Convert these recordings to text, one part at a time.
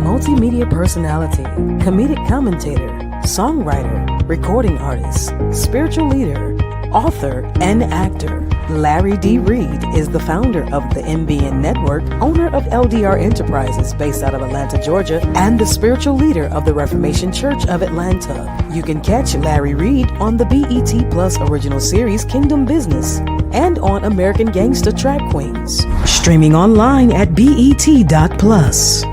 multimedia personality, comedic commentator, songwriter, recording artist, spiritual leader, author, and actor. Larry D. Reid is the founder of the MBN Network, owner of LDR Enterprises based out of Atlanta, Georgia, and the spiritual leader of the Reformation Church of Atlanta. You can catch Larry Reid on the BET Plus original series Kingdom Business and on American Gangsta Track Queens. Streaming online at BET.plus.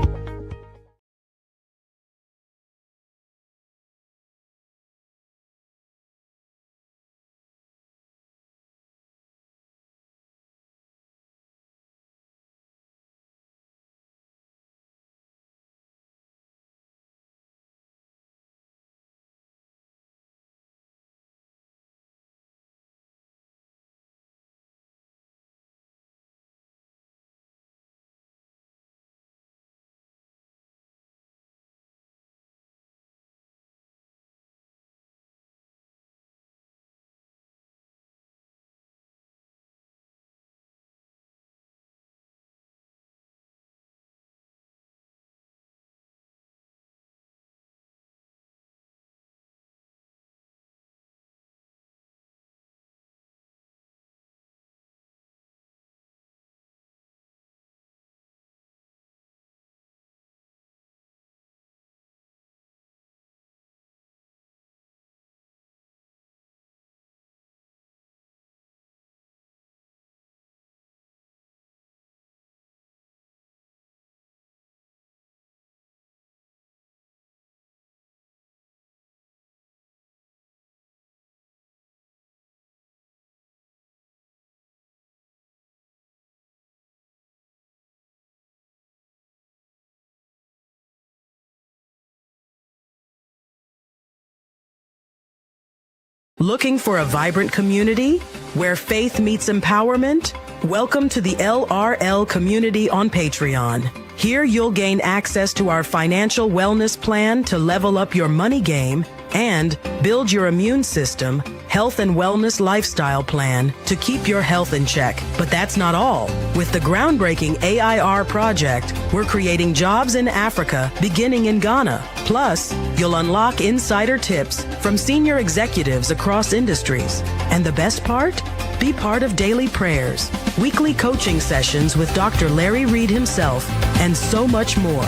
Looking for a vibrant community where faith meets empowerment? Welcome to the LRL community on Patreon. Here you'll gain access to our financial wellness plan to level up your money game and build your immune system, health and wellness lifestyle plan to keep your health in check. But that's not all. With the groundbreaking AIR project, we're creating jobs in Africa beginning in Ghana. Plus, you'll unlock insider tips from senior executives across industries. And the best part? Be part of daily prayers, weekly coaching sessions with Dr. Larry Reid himself, and so much more.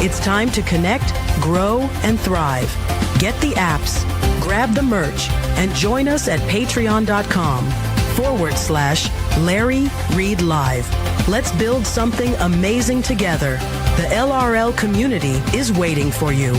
It's time to connect, grow, and thrive. Get the apps, grab the merch, and join us at patreon.com/Larry Reid Live. Let's build something amazing together. The LRL community is waiting for you.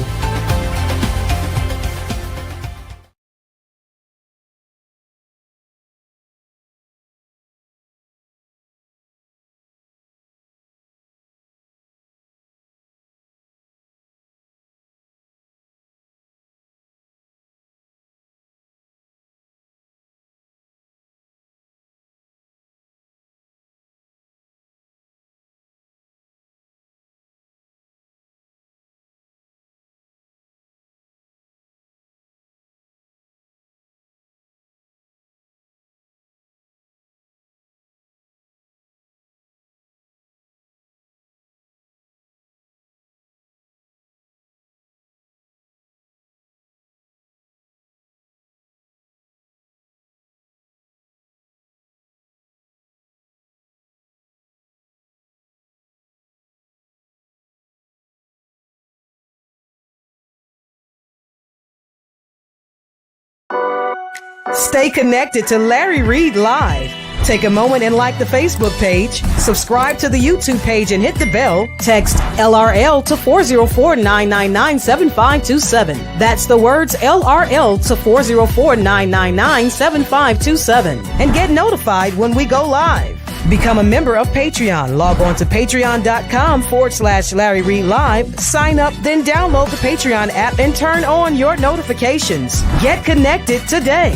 Stay connected to Larry Reid Live. Take a moment and like the Facebook page, subscribe to the YouTube page and hit the bell. Text LRL to 404-999-7527. That's the words LRL to 404-999-7527. And get notified when we go live. Become a member of Patreon. Log on to patreon.com/Larry Reid Live. Sign up, then download the Patreon app and turn on your notifications. Get connected today.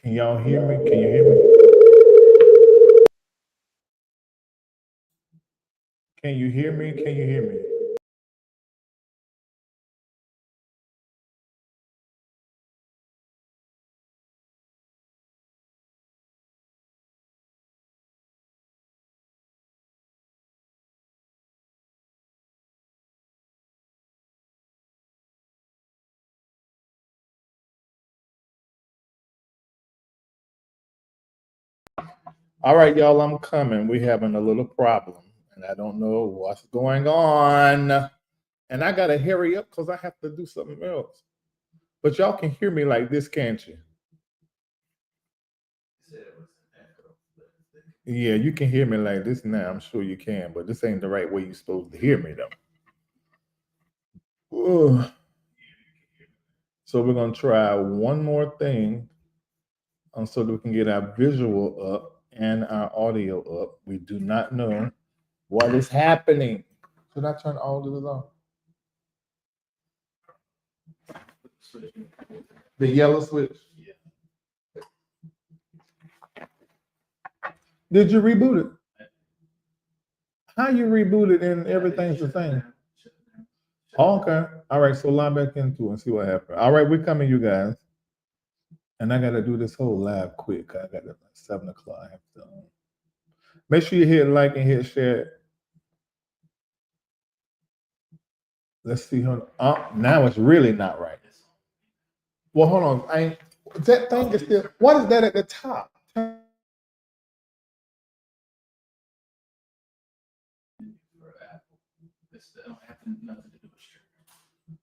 Can y'all hear me? Can you hear me? Can you hear me? Can you hear me? All right, y'all, I'm coming. We're having a little problem, and I don't know what's going on. And I got to hurry up because I have to do something else. But y'all can hear me like this, can't you? Yeah, you can hear me like this now. I'm sure you can, but this ain't the right way you're supposed to hear me, though. Ugh. So we're going to try one more thing so that we can get our visual up and our audio up. We do not know what is happening. Should I turn all of this off? The yellow switch? Did you reboot it? How you reboot it and everything's the same? Oh, okay. All right, so log back into it and see what happens. All right, we're coming, you guys. And I got to do this whole live quick. I got it at 7 o'clock. I have to, make sure you hit like and hit share. Let's see. Now it's really not right. Well, hold on. That thing is still. What is that at the top?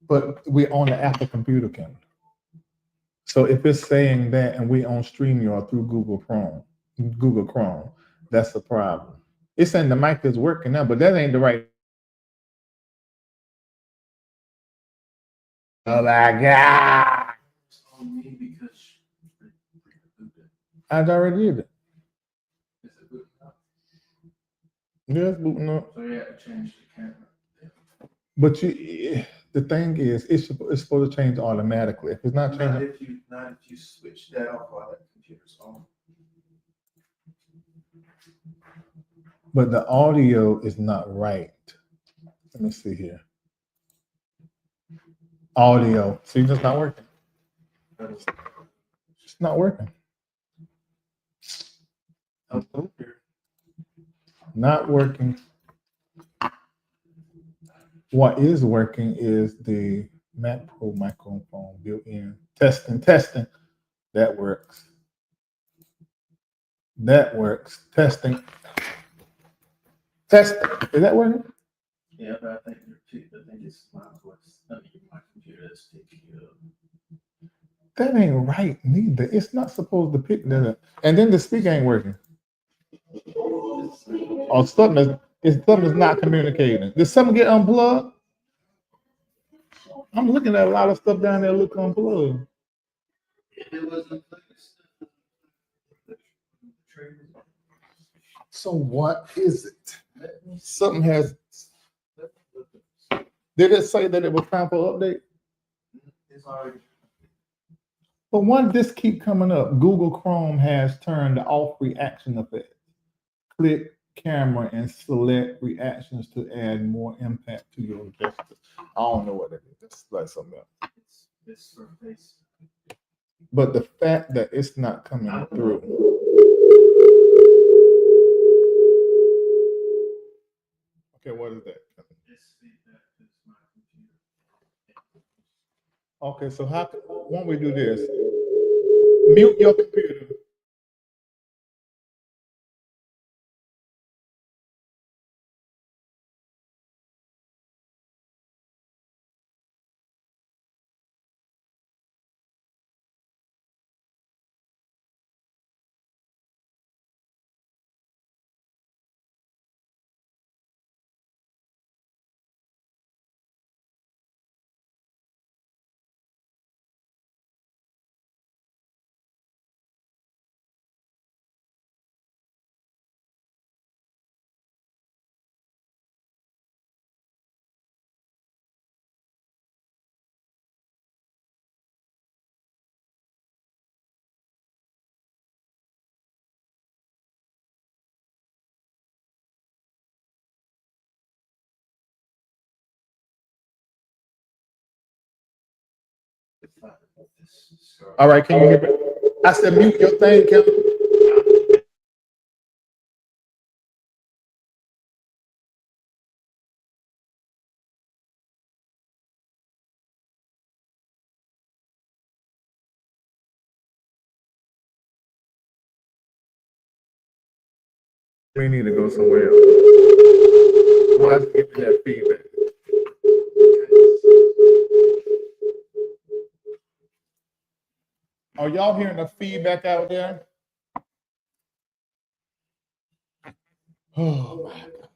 But we're on the Apple computer camera. So if it's saying that and we on StreamYard through Google Chrome, that's the problem. It's saying the mic is working now, but that ain't the right. Oh my God. I already did it. Yes, booting up. So you have to change the camera. But the thing is, it's supposed to change automatically. If it's not changing, not if you switch that off while that computer's on. But the audio is not right. Let me see here. Audio. See, it's not working. It's not working. Not working. What is working is the Mac Pro microphone built in. Testing. That works. That works. Testing. Is that working? Yeah, but I think it's my voice. I mean, my computer is taking it up. That ain't right neither. It's not supposed to pick that up. And then the speaker ain't working. Or something is not communicating. Did something get unplugged? I'm looking at a lot of stuff down there look unplugged. So what is it? Something has. Did it say that it was time for update? It's already. But why did this keep coming up? Google Chrome has turned off reaction effects. Click camera and select reactions to add more impact to your gesture. I don't know what that is. That's like something else. It's face. But the fact that it's not coming through. Okay, what is that? Okay, so how won't we do this? Mute your computer. All right, can you hear me? I said mute your thing, Kevin. We need to go somewhere else. We'll have to give you that feedback. Are y'all hearing the feedback out there? Oh my God.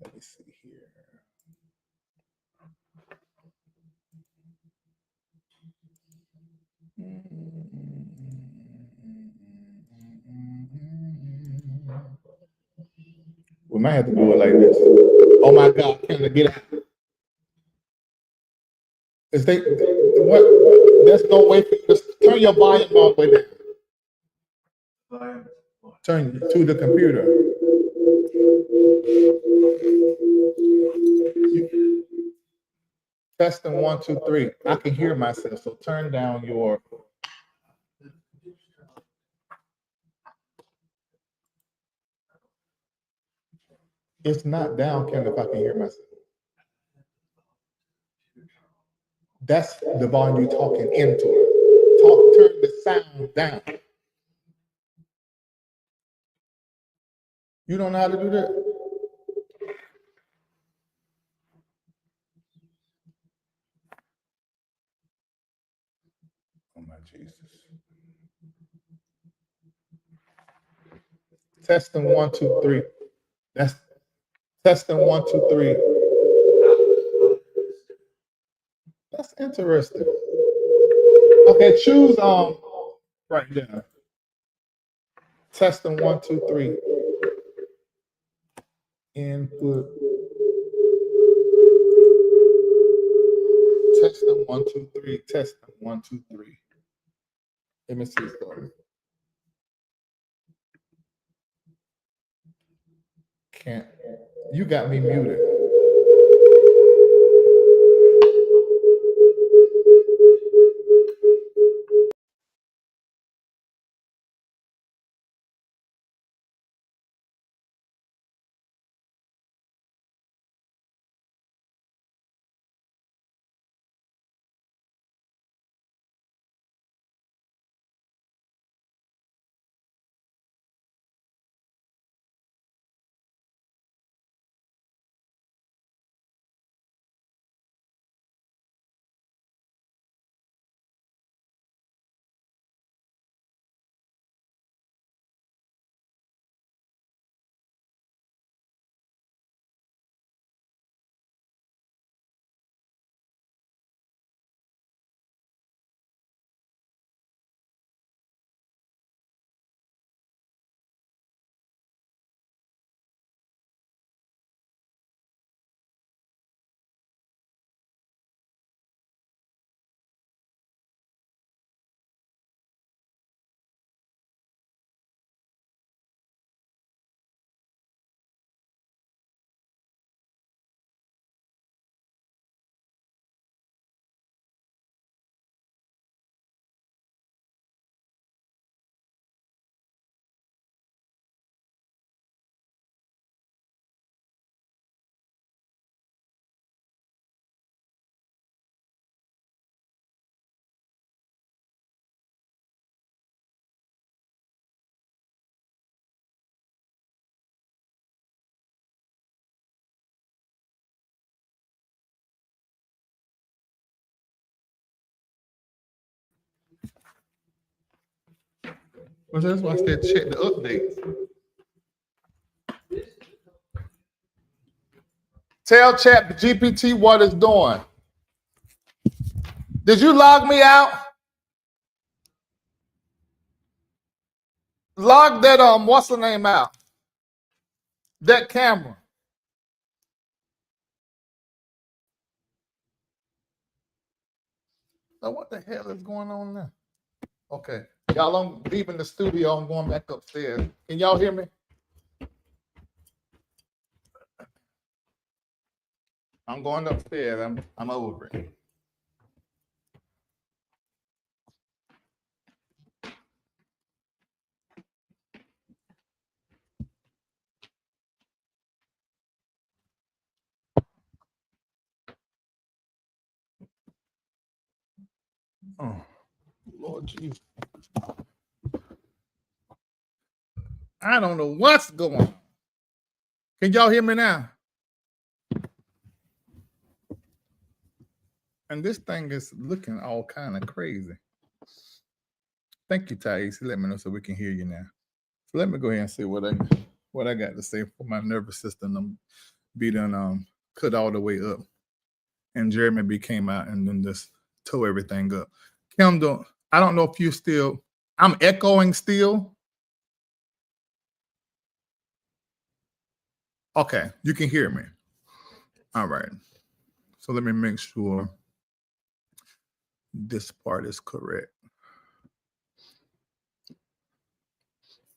Let me see here. We might have to do it like this. Oh my God, can I get out? Is they what? There's no way for you to turn your volume all the way down. Turn to the computer. Testing 1, 2, 3. I can hear myself, so turn down your. It's not down, Ken, if I can hear myself. That's the volume you're talking into it. Turn the sound down. You don't know how to do that? Oh my Jesus. Testing 1, 2, 3. That's testing 1, 2, 3. That's interesting. Okay, choose right there. Testing 1, 2, 3. Input. Testing 1, 2, 3. Testing 1, 2, 3. Let me see started. Can't. You got me muted. Well, that's why I said check the updates. Tell Chat GPT what it's doing. Did you log me out? Log that what's the name out? That camera. So what the hell is going on now? Okay. Y'all, I'm leaving the studio. I'm going back upstairs. Can y'all hear me? I'm going upstairs. I'm over it. Oh, Lord Jesus. I don't know what's going on. Can y'all hear me now? And this thing is looking all kind of crazy. Thank you, Thais. Let me know so we can hear you now. So let me go ahead and see what I got to say for my nervous system. Be done cut all the way up. And Jeremy B came out and then just tore everything up. Kendall, I don't know if you still, I'm echoing still. Okay, you can hear me. All right. So let me make sure this part is correct.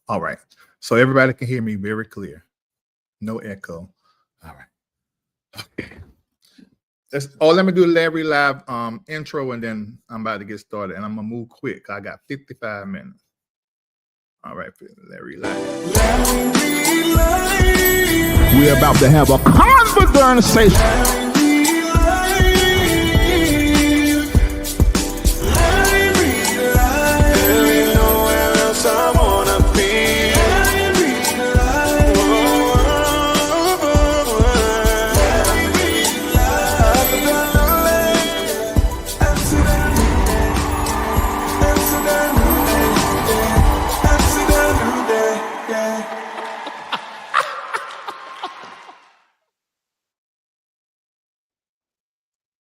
All right. So everybody can hear me very clear. No echo. All right. Okay. Let me do Larry Live intro and then I'm about to get started and I'm gonna move quick. I got 55 minutes. All right, Larry Live. We're about to have a conversation.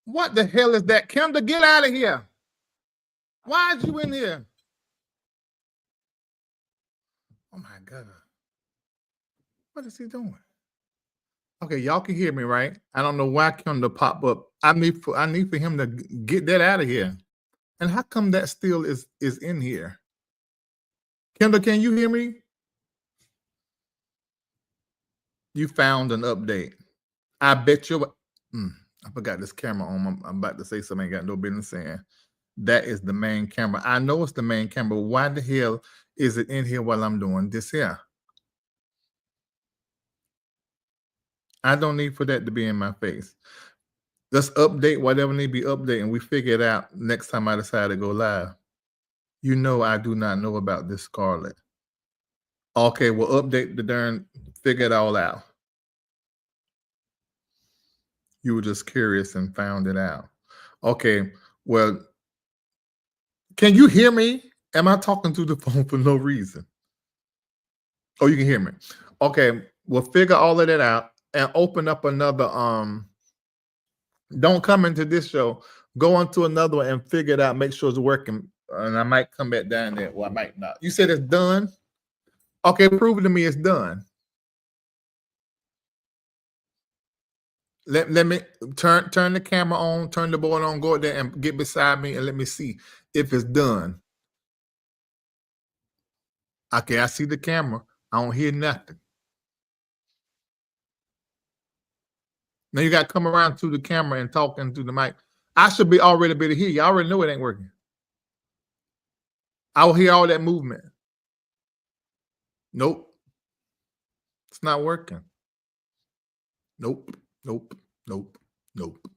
What the hell is that? Kendall, get out of here. Why is you in here? Oh my God. What is he doing? Okay, y'all can hear me, right? I don't know why Kendall pop up. I need for him to get that out of here. And how come that still is in here? Kendall, can you hear me? You found an update. I bet you. I forgot this camera on. I'm about to say something I ain't got no business saying. That is the main camera. I know it's the main camera. Why the hell is it in here while I'm doing this here? I don't need for that to be in my face. Let's update whatever need to be updated and we figure it out next time I decide to go live. You know I do not know about this Scarlet. Okay, we'll update the darn, figure it all out. You were just curious and found it out. Okay, well, can you hear me? Am I talking to the phone for no reason? Oh, you can hear me. Okay, we'll figure all of that out and open up another, don't come into this show, go on to another one and figure it out, make sure it's working. And I might come back down there. Well, I might not. You said it's done? Okay, prove it to me it's done. Let me turn the camera on, turn the board on, go there and get beside me and let me see if it's done. Okay, I see the camera. I don't hear nothing. Now you got to come around to the camera and talk into the mic. I should be already be to hear you. I already know it ain't working. I will hear all that movement. Nope. It's not working. Nope. Nope. Nope. Nope.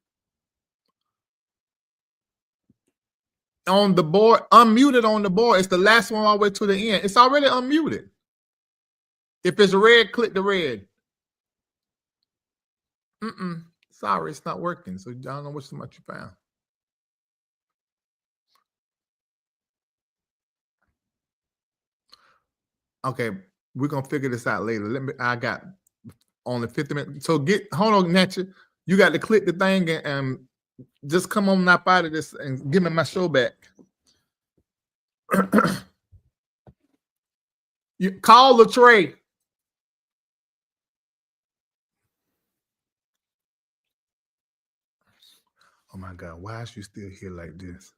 On the board, unmuted on the board. It's the last one all the way to the end. It's already unmuted. If it's red, click the red. Sorry, it's not working. So I don't know which much you found. Okay, we're gonna figure this out later. I got only 50 minutes. So hold on, Natcha. You got to click the thing and just come on up out of this and give me my show back. You call the tray. Oh my God, why is you still here like this?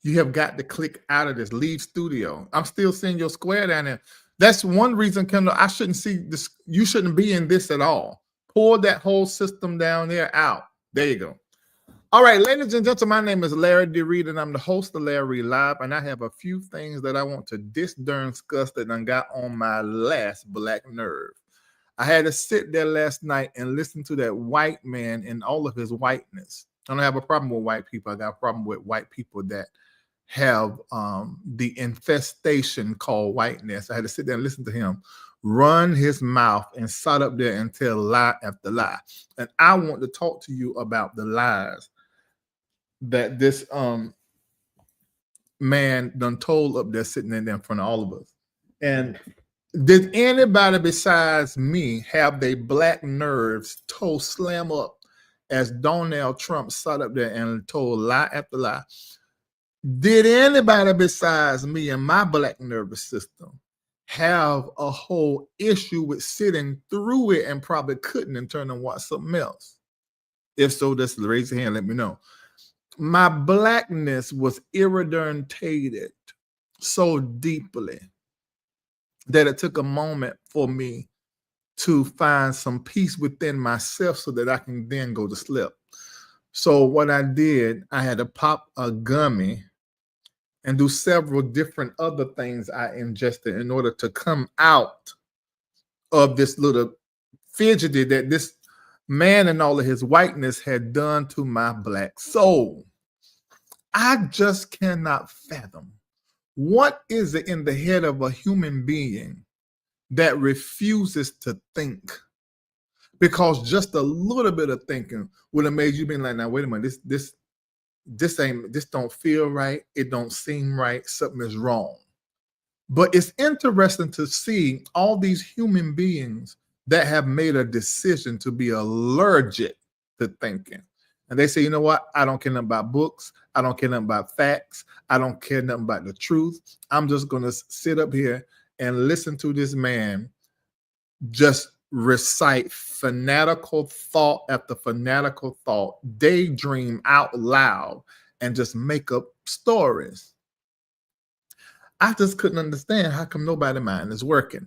You have got to click out of this, leave studio. I'm still seeing your square down there. That's one reason, Kendall, I shouldn't see this. You shouldn't be in this at all. Pull that whole system down there out. There you go. All right, ladies and gentlemen, my name is Larry D. Reid, and I'm the host of Larry Live, and I have a few things that I want to discuss that done got on my last black nerve. I had to sit there last night and listen to that white man in all of his whiteness. I don't have a problem with white people. I got a problem with white people that have the infestation called whiteness. I had to sit there and listen to him run his mouth and sat up there and tell lie after lie. And I want to talk to you about the lies that this man done told up there sitting in there in front of all of us. And did anybody besides me have their black nerves toe slam up as Donald Trump sat up there and told lie after lie? Did anybody besides me and my black nervous system have a whole issue with sitting through it and probably couldn't and turn and watch something else? If so, just raise your hand, let me know. My blackness was irradiated so deeply that it took a moment for me to find some peace within myself so that I can then go to sleep. So what I did, I had to pop a gummy and do several different other things I ingested in order to come out of this little fidgety that this man and all of his whiteness had done to my black soul. I just cannot fathom what is it in the head of a human being that refuses to think, because just a little bit of thinking would have made you be like, now wait a minute, this don't feel right, it don't seem right, something is wrong. But it's interesting to see all these human beings that have made a decision to be allergic to thinking. And they say, you know what? I don't care nothing about books. I don't care nothing about facts. I don't care nothing about the truth. I'm just going to sit up here and listen to this man just recite fanatical thought after fanatical thought, daydream out loud, and just make up stories. I just couldn't understand how come nobody's mind is working.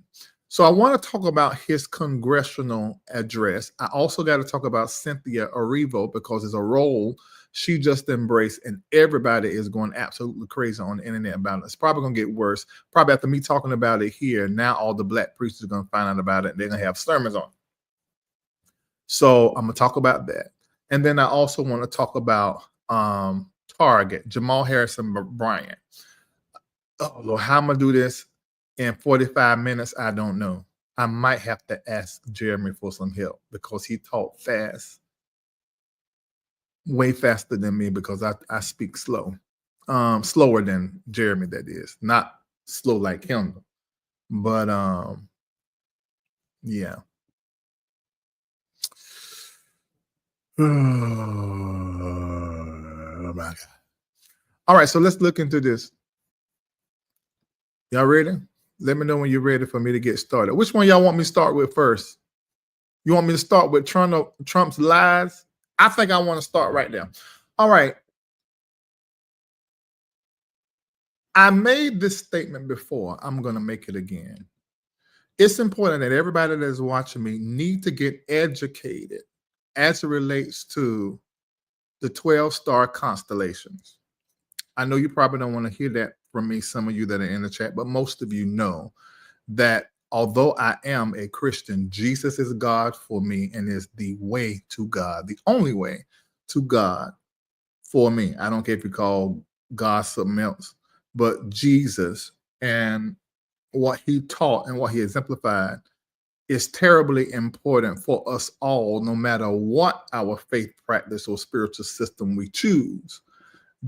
So I want to talk about his congressional address. I also got to talk about Cynthia Erivo, because it's a role she just embraced, and everybody is going absolutely crazy on the internet about it. It's probably going to get worse. Probably after me talking about it here, now all the black priests are going to find out about it, and they're going to have sermons on it. So I'm going to talk about that. And then I also want to talk about Target, Jamal Harrison Bryant. Oh, Lord, how I'm going to do this in 45 minutes, I don't know. I might have to ask Jeremy for some help, because he talked fast, way faster than me, because I speak slow. Slower than Jeremy, that is. Not slow like him. But yeah. Oh my God. All right, so let's look into this. Y'all ready? Let me know when you're ready for me to get started. Which one y'all want me to start with first? You want me to start with Trump's lies? I think I want to start right there. All right. I made this statement before. I'm going to make it again. It's important that everybody that is watching me need to get educated as it relates to the 12-star constellations. I know you probably don't want to hear that from me, some of you that are in the chat, but most of you know that although I am a Christian, Jesus is God for me and is the way to God, the only way to God for me. I don't care if you call God something else, but Jesus and what he taught and what he exemplified is terribly important for us all, no matter what our faith practice or spiritual system we choose.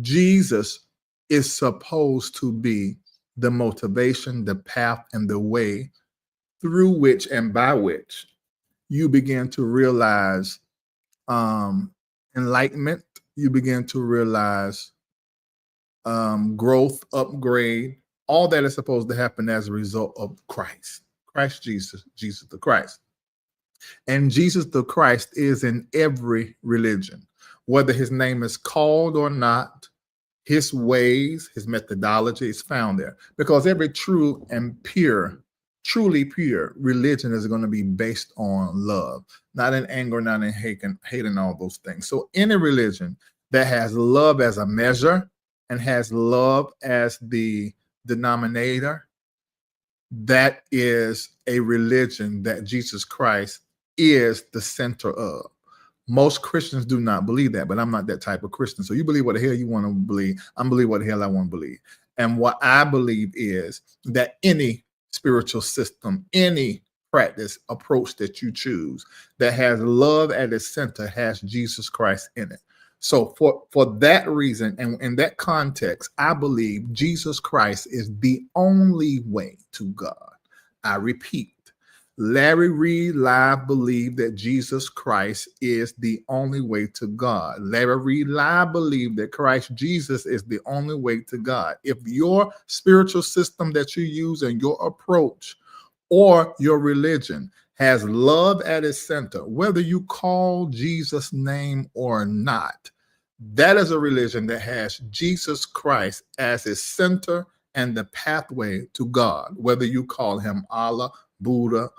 Jesus is supposed to be the motivation, the path, and the way through which and by which you begin to realize enlightenment, you begin to realize growth, upgrade, all that is supposed to happen as a result of Christ Jesus, Jesus the Christ. And Jesus the Christ is in every religion, whether his name is called or not. His ways, his methodology is found there, because every true and pure truly pure religion is going to be based on love, not in anger, not in hate and all those things. So any religion that has love as a measure and has love as the denominator, that is a religion that Jesus Christ is the center of. Most Christians do not believe that, but I'm not that type of Christian. So you believe what the hell you want to believe. I'm believe what the hell I want to believe. And what I believe is that any spiritual system, any practice, approach that you choose that has love at its center has Jesus Christ in it. So for that reason, and in that context, I believe Jesus Christ is the only way to God. I repeat, Larry Reid Live believed that Jesus Christ is the only way to God. Larry Reid Live believed that Christ Jesus is the only way to God. If your spiritual system that you use and your approach or your religion has love at its center, whether you call Jesus' name or not, that is a religion that has Jesus Christ as its center and the pathway to God, whether you call him Allah, Buddha,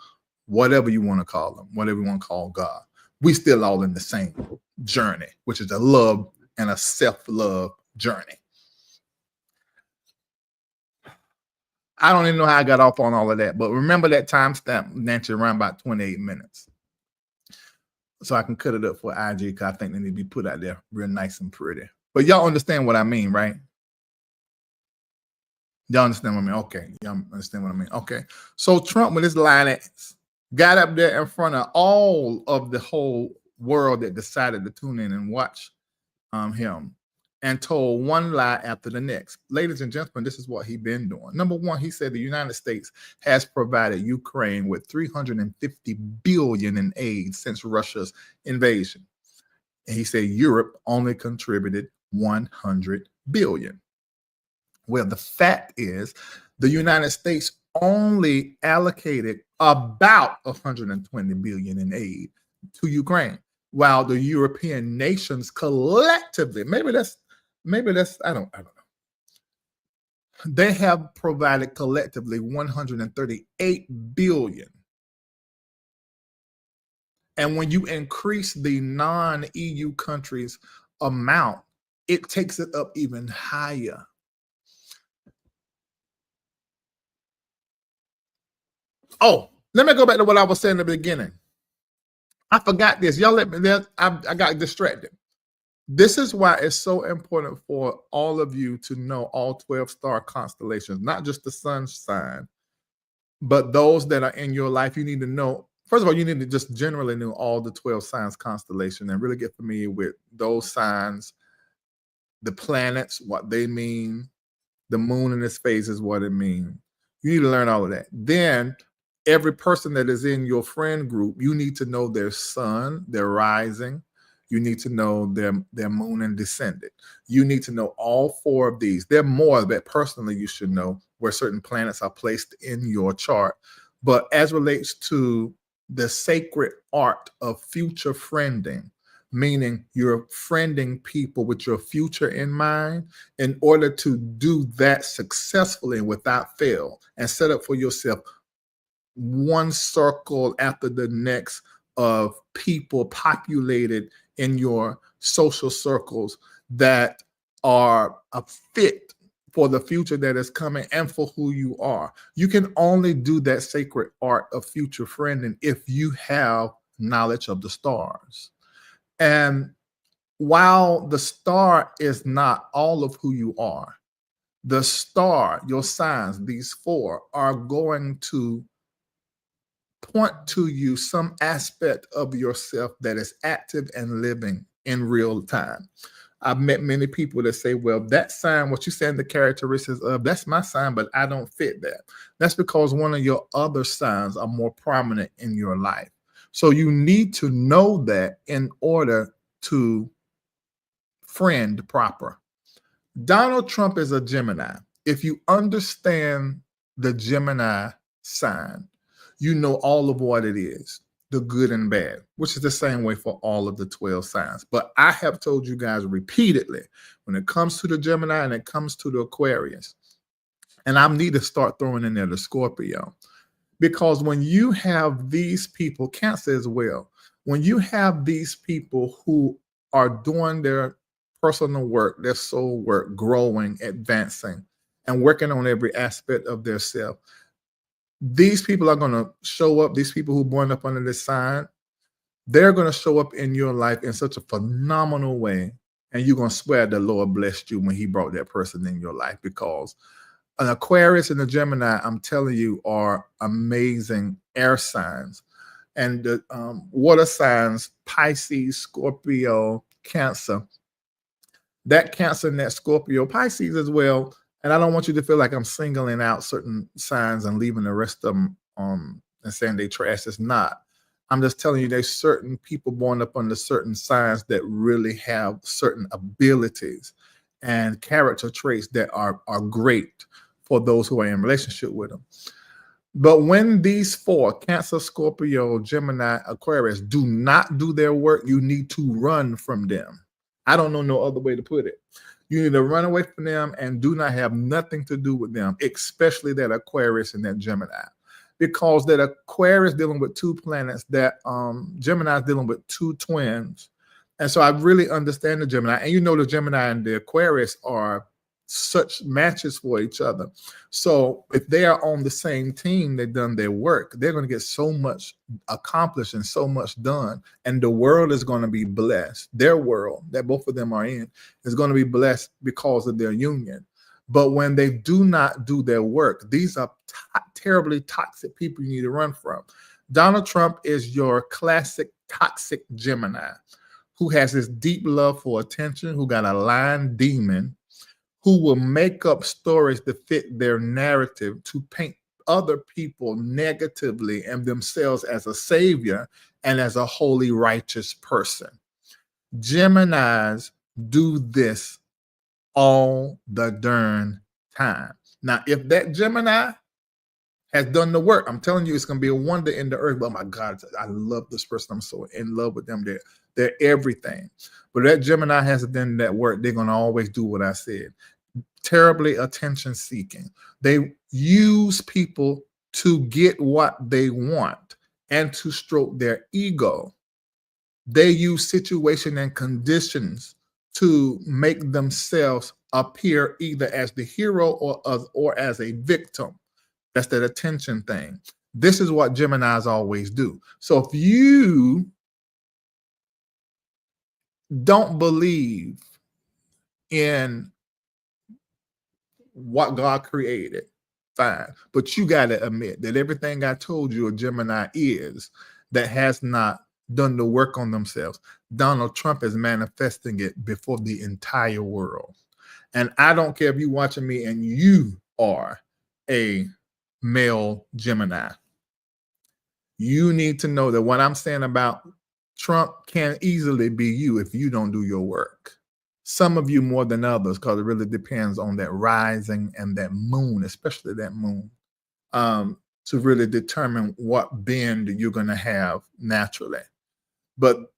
whatever you want to call them, whatever you want to call God. We still all in the same journey, which is a love and a self-love journey. I don't even know how I got off on all of that, but remember that timestamp, Nancy, around about 28 minutes. So I can cut it up for IG because I think they need to be put out there real nice and pretty. But y'all understand what I mean, right? Y'all understand what I mean? Okay. Y'all understand what I mean? Okay. So Trump, with his line, got up there in front of all of the whole world that decided to tune in and watch him, and told one lie after the next. Ladies and gentlemen, this is what he's been doing. Number one, he said the United States has provided Ukraine with $350 billion in aid since Russia's invasion. And he said Europe only contributed $100 billion. Well, the fact is the United States only allocated about $120 billion in aid to Ukraine, while the European nations collectively, maybe that's I don't know. They have provided collectively $138 billion. And when you increase the non-EU countries' amount, it takes it up even higher. Oh, let me go back to what I was saying in the beginning. I forgot this. Y'all let me, I got distracted. This is why it's so important for all of you to know all 12-star constellations, not just the sun sign, but those that are in your life. You need to know, first of all, you need to just generally know all the 12 signs constellation and really get familiar with those signs, the planets, what they mean, the moon and its phases, what it means. You need to learn all of that. Then every person that is in your friend group, you need to know their sun, their rising. You need to know their moon and descendant. You need to know all four of these. There are more that personally you should know where certain planets are placed in your chart. But as relates to the sacred art of future friending, meaning you're friending people with your future in mind, in order to do that successfully and without fail and set up for yourself one circle after the next of people populated in your social circles that are a fit for the future that is coming and for who you are. You can only do that sacred art of future friending if you have knowledge of the stars. And while the star is not all of who you are, the star, your signs, these four, are going to point to you some aspect of yourself that is active and living in real time. I've met many people that say, well, that sign, what you said, the characteristics of, that's my sign, but I don't fit that. That's because one of your other signs are more prominent in your life. So you need to know that in order to friend proper. Donald Trump is a Gemini. If you understand the Gemini sign, you know all of what it is, the good and bad, which is the same way for all of the 12 signs. But I have told you guys repeatedly, when it comes to the Gemini and it comes to the Aquarius, and I need to start throwing in there the Scorpio, Because when you have these people, Cancer as well, when you have these people who are doing their personal work, their soul work, growing, advancing, and working on every aspect of their self, these people are going to show up. These people who born up under this sign, they're going to show up in your life in such a phenomenal way. And you're going to swear the Lord blessed you when he brought that person in your life, because an Aquarius and a Gemini, I'm telling you, are amazing air signs. And the water signs, Pisces, Scorpio, Cancer, that Cancer and that Scorpio, Pisces as well. And I don't want you to feel like I'm singling out certain signs and leaving the rest of them and saying they trash. It's not. I'm just telling you there's certain people born up under certain signs that really have certain abilities and character traits that are great for those who are in relationship with them. But when these four, Cancer, Scorpio, Gemini, Aquarius, do not do their work, you need to run from them. I don't know no other way to put it. You need to run away from them and do not have nothing to do with them, especially that Aquarius and that Gemini. Because that Aquarius dealing with two planets, that Gemini is dealing with two twins. And so I really understand the Gemini. And you know the Gemini and the Aquarius are such matches for each other. So if they are on the same team, they've done their work, they're going to get so much accomplished and so much done. And the world is going to be blessed. Their world that both of them are in is going to be blessed because of their union. But when they do not do their work, these are terribly toxic people you need to run from. Donald Trump is your classic toxic Gemini who has this deep love for attention, who got a lying demon, who will make up stories to fit their narrative to paint other people negatively and themselves as a savior and as a holy, righteous person. Geminis do this all the darn time. Now, if that Gemini has done the work, I'm telling you, it's going to be a wonder in the earth. Oh my God, I love this person. I'm so in love with them. They're everything. But that Gemini hasn't done that work. They're going to always do what I said. Terribly attention seeking. They use people to get what they want and to stroke their ego. They use situation and conditions to make themselves appear either as the hero or as a victim. That's that attention thing. This is what Geminis always do. So if you don't believe in what God created, fine. But you got to admit that everything I told you a Gemini is that has not done the work on themselves. Donald Trump is manifesting it before the entire world. And I don't care if you're watching me and you are a male Gemini. You need to know that what I'm saying about Trump can easily be you if you don't do your work. Some of you more than others, because it really depends on that rising and that moon, especially that moon, to really determine what bend you're going to have naturally. But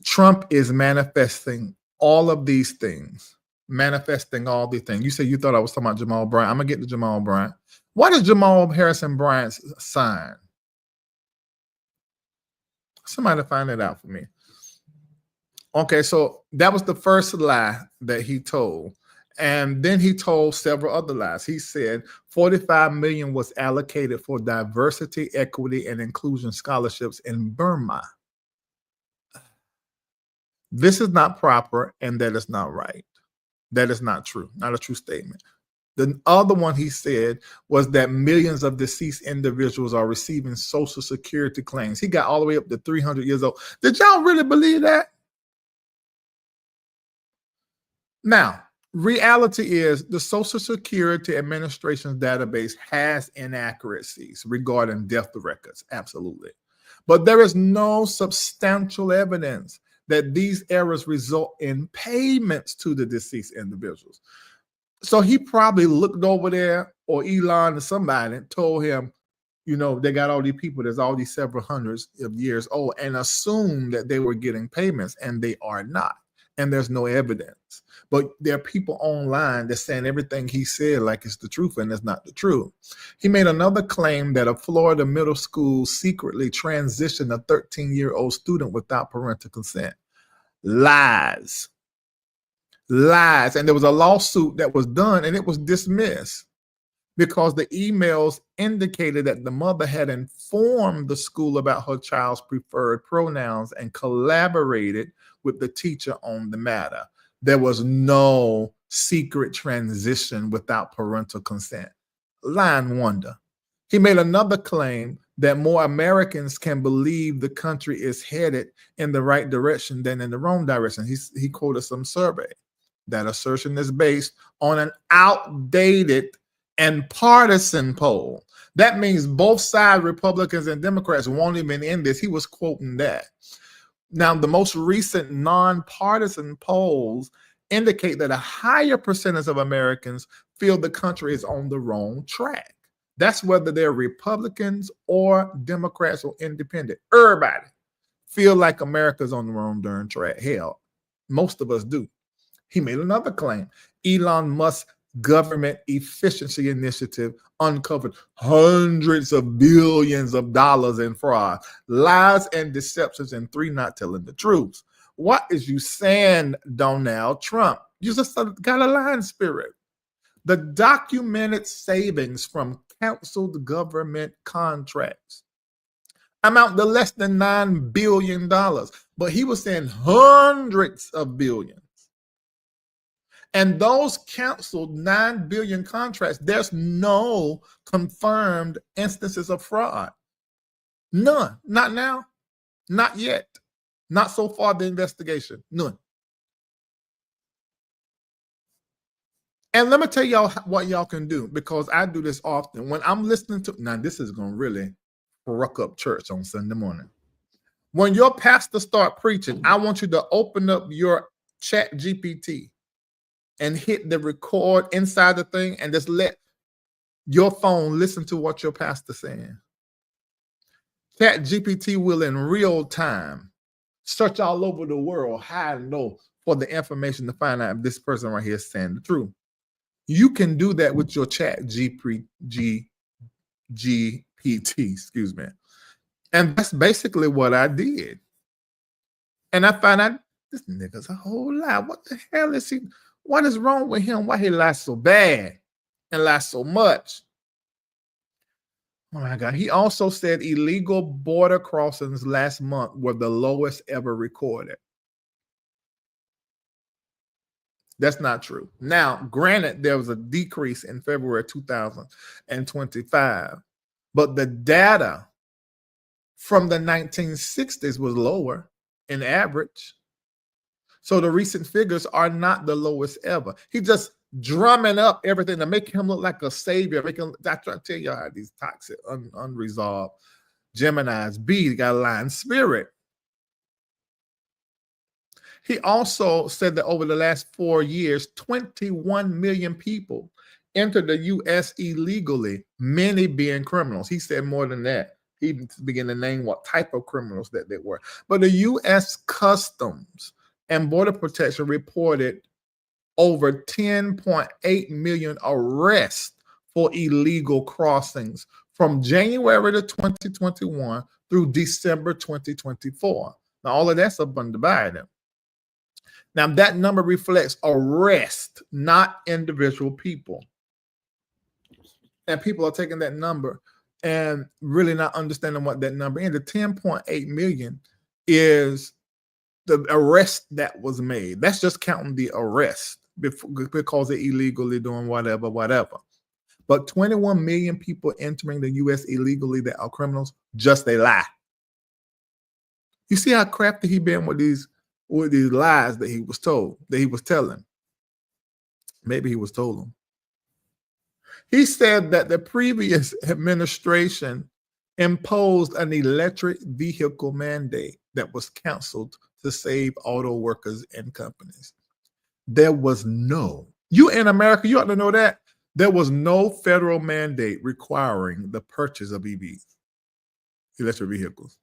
Trump is manifesting all of these things, You say you thought I was talking about Jamal Bryant. I'm going to get to Jamal Bryant. What is Jamal Harrison Bryant's sign? Somebody find it out for me. Okay, so that was the first lie that he told. And then he told several other lies. He said 45 million was allocated for diversity, equity, and inclusion scholarships in Burma. This is not proper, and that is not right. That is not true, not a true statement. The other one he said was that millions of deceased individuals are receiving Social Security claims. He got all the way up to 300 years old. Did y'all really believe that? Now, reality is the Social Security Administration's database has inaccuracies regarding death records, absolutely. But there is no substantial evidence that these errors result in payments to the deceased individuals. So he probably looked over there, or Elon or somebody told him, you know, they got all these people, there's all these several hundreds of years old, and assumed that they were getting payments, and they are not. and there's no evidence. But there are people online that's saying everything he said like it's the truth, and it's not the truth. He made another claim that a Florida middle school secretly transitioned a 13-year-old student without parental consent. Lies. Lies. And there was a lawsuit that was done, and it was dismissed because the emails indicated that the mother had informed the school about her child's preferred pronouns and collaborated with the teacher on the matter. There was no secret transition without parental consent. Line wonder. He made another claim that more Americans can believe the country is headed in the right direction than in the wrong direction. He quoted some survey. That assertion is based on an outdated and partisan poll. That means both sides, Republicans and Democrats, won't even in this. He was quoting that. Now, the most recent nonpartisan polls indicate that a higher percentage of Americans feel the country is on the wrong track. That's whether they're Republicans or Democrats or independent. Everybody feel like America's on the wrong darn track. Hell, most of us do. He made another claim. Elon Musk's government efficiency initiative uncovered hundreds of billions of dollars in fraud, lies and deceptions, and 3, not telling the truth. What is you saying, Donald Trump? You just got a lying spirit. The documented savings from canceled government contracts amount to less than $9 billion, but he was saying hundreds of billions. And those canceled $9 billion contracts, there's no confirmed instances of fraud. None. Not now. Not yet. Not so far the investigation. None. And let me tell y'all what y'all can do, because I do this often. When I'm listening to, now this is going to really ruck up church on Sunday morning. When your pastor start preaching, I want you to open up your chat GPT and hit the record inside the thing and just let your phone listen to what your pastor's saying. Chat GPT will in real time search all over the world, high and low, for the information to find out if this person right here is saying the truth. You can do that with your chat GPT, excuse me. And that's basically what I did. And I found out this nigga's a whole lie. What the hell is he? What is wrong with him? Why he lies so bad and lies so much? Oh my God. He also said illegal border crossings last month were the lowest ever recorded. That's not true. Now, granted, there was a decrease in February 2025, but the data from the 1960s was lower in average. So the recent figures are not the lowest ever. He just drumming up everything to make him look like a savior. I try to tell you how these toxic, unresolved Geminis be. They got a lying spirit. He also said that over the last 4 years, 21 million people entered the U.S. illegally, many being criminals. He said more than that. He began to name what type of criminals that they were. But the U.S. Customs and Border Protection reported over 10.8 million arrests for illegal crossings from January to 2021 through December 2024. Now, all of that's up under Biden. Now, that number reflects arrest, not individual people. And people are taking that number and really not understanding what that number is. The 10.8 million is the arrest that was made. That's just counting the arrest because they're illegally doing whatever. But 21 million people entering the U.S. illegally that are criminals, just a lie. You see how crafty he been with these lies that he was told, that he was telling. Maybe he was told them. He said that the previous administration imposed an electric vehicle mandate that was canceled to save auto workers and companies. There was you in America, you ought to know that, there was no federal mandate requiring the purchase of EVs, electric vehicles.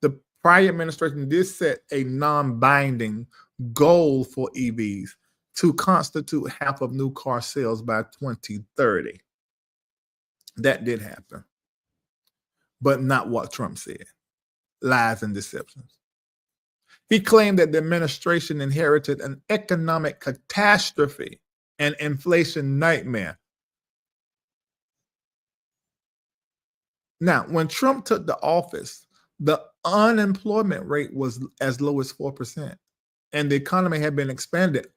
The prior administration did set a non-binding goal for EVs to constitute half of new car sales by 2030. That did happen, but not what Trump said. Lies and deceptions. He claimed that the administration inherited an economic catastrophe and inflation nightmare. Now, when Trump took the office, the unemployment rate was as low as 4%, and the economy had been expanded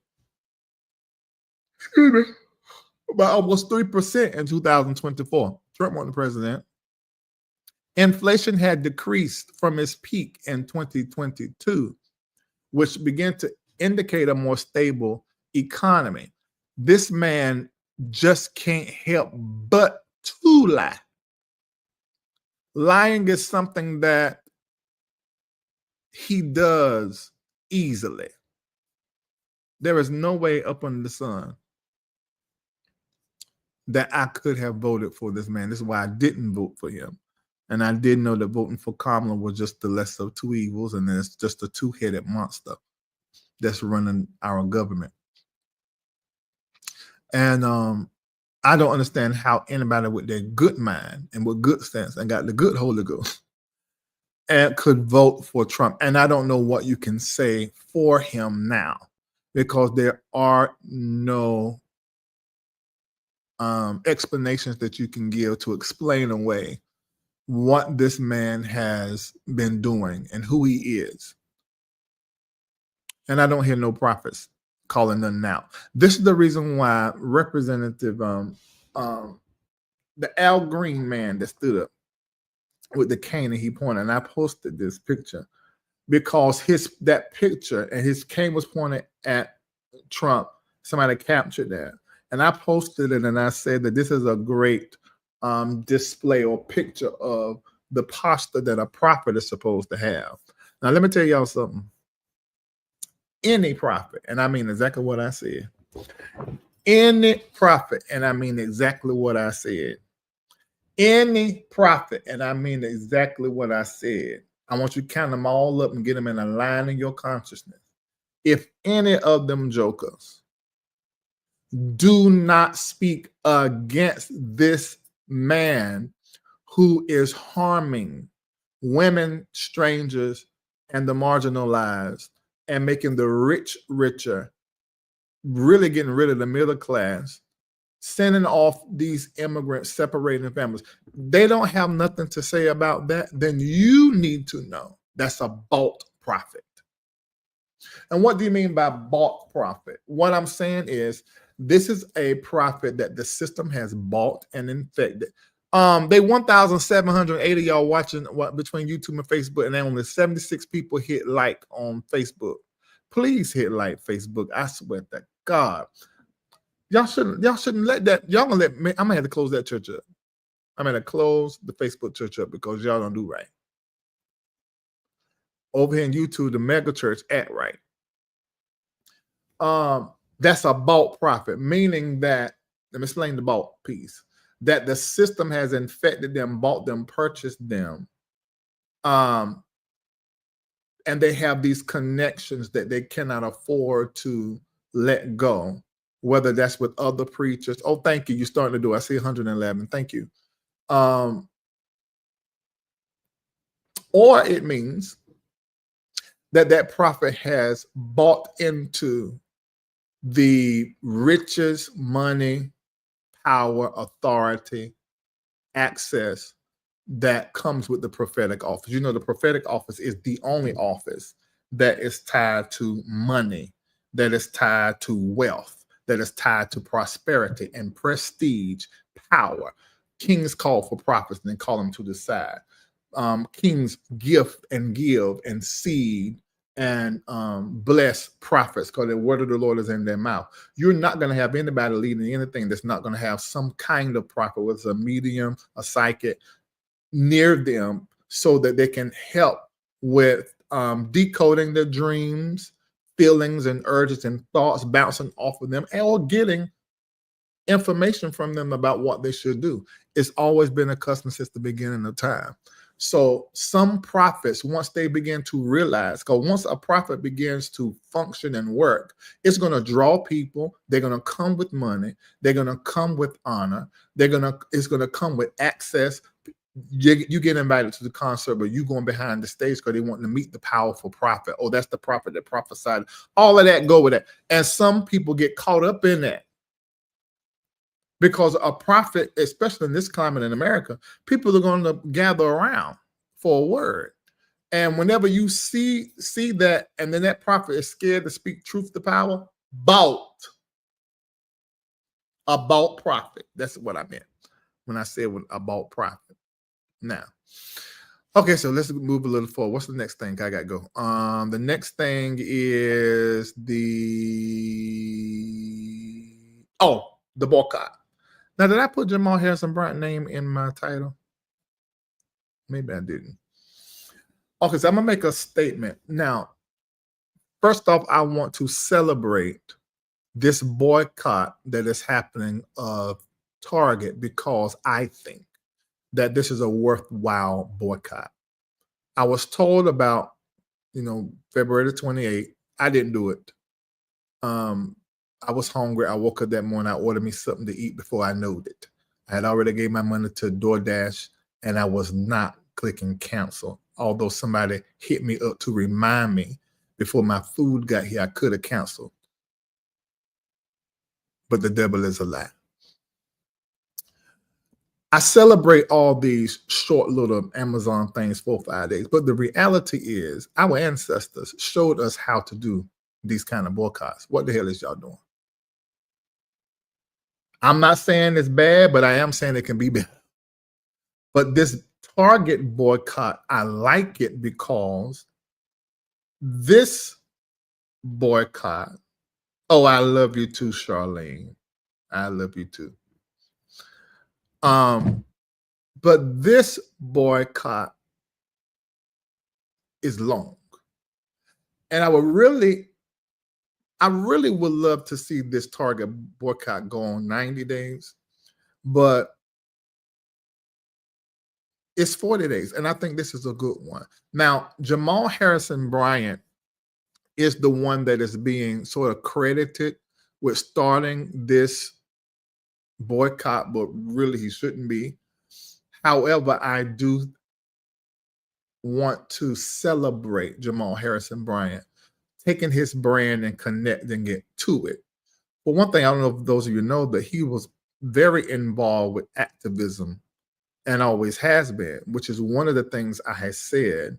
by almost 3% in 2024. Trump wasn't the president. Inflation had decreased from its peak in 2022, which began to indicate a more stable economy. This man just can't help but to lie. Lying is something that he does easily. There is no way up under the sun that I could have voted for this man. This is why I didn't vote for him. And I did know that voting for Kamala was just the lesser of two evils, and then it's just a two-headed monster that's running our government. And I don't understand how anybody with their good mind and with good sense and got the good Holy Ghost and could vote for Trump. And I don't know what you can say for him now, because there are no explanations that you can give to explain away what this man has been doing and who he is. And I don't hear no prophets calling them out. This is the reason why Representative, the Al Green man that stood up with the cane and he pointed, and I posted this picture because that picture and his cane was pointed at Trump. Somebody captured that. And I posted it and I said that this is a great display or picture of the posture that a prophet is supposed to have. Now, let me tell y'all something. Any prophet, and I mean exactly what I said. Any prophet, and I mean exactly what I said. Any prophet, and I mean exactly what I said. I want you to count them all up and get them in a line in your consciousness. If any of them jokers do not speak against this man who is harming women, strangers, and the marginalized, and making the rich richer, really getting rid of the middle class, sending off these immigrants, separating families. They don't have nothing to say about that. Then you need to know that's a bought prophet. And what do you mean by bought prophet? What I'm saying is this is a prophet that the system has bought and infected. They 1,780 y'all watching between YouTube and Facebook, and only 76 people hit like on Facebook. Please hit like Facebook. I swear to God. Y'all shouldn't let that. Y'all gonna let me. I'm gonna have to close that church up. I'm gonna close the Facebook church up because y'all don't do right. Over here in YouTube, the mega church act right. That's a bought prophet, meaning that, let me explain the bought piece, that the system has infected them, bought them, purchased them. And they have these connections that they cannot afford to let go, whether that's with other preachers. Oh, thank you. You're starting to do. I see 111. Thank you. Or it means that prophet has bought into the riches, money, power, authority, access that comes with the prophetic office. You know, the prophetic office is the only office that is tied to money, that is tied to wealth, that is tied to prosperity and prestige, power. Kings call for prophets and then call them to the side. Kings gift and give and seed and bless prophets because the word of the Lord is in their mouth. You're not going to have anybody leading anything that's not going to have some kind of prophet, whether it's a medium, a psychic, near them so that they can help with decoding their dreams, feelings, and urges and thoughts bouncing off of them, or getting information from them about what they should do. It's always been a custom since the beginning of time. So some prophets, once they begin to realize, because once a prophet begins to function and work, it's going to draw people. They're going to come with money. They're going to come with honor. It's going to come with access. You get invited to the concert, but you going behind the stage because they want to meet the powerful prophet. Oh, that's the prophet that prophesied. All of that go with it. And some people get caught up in that. Because a prophet, especially in this climate in America, people are going to gather around for a word. And whenever you see that, and then that prophet is scared to speak truth to power, about prophet. That's what I meant when I said about prophet. Now, okay, so let's move a little forward. What's the next thing I got to go? The next thing is the boycott. Now, did I put Jamal Harrison Bryant name in my title? Maybe I didn't. Okay, so I'm going to make a statement. Now, first off, I want to celebrate this boycott that is happening of Target because I think that this is a worthwhile boycott. I was told about, February 28th. I didn't do it. I was hungry. I woke up that morning. I ordered me something to eat before I knew it. I had already gave my money to DoorDash, and I was not clicking cancel. Although somebody hit me up to remind me before my food got here, I could have canceled. But the devil is a lie. I celebrate all these short little Amazon things 4 or 5 days. But the reality is our ancestors showed us how to do these kind of boycotts. What the hell is y'all doing? I'm not saying it's bad, but I am saying it can be bad. But this Target boycott, I like it because this boycott, I love you too, Charlene. I love you too. But this boycott is long. And I really would love to see this Target boycott go on 90 days, but it's 40 days. And I think this is a good one. Now, Jamal Harrison Bryant is the one that is being sort of credited with starting this boycott, but really he shouldn't be. However, I do want to celebrate Jamal Harrison Bryant taking his brand and connecting it to it. But one thing, I don't know if those of you know, that he was very involved with activism and always has been, which is one of the things I had said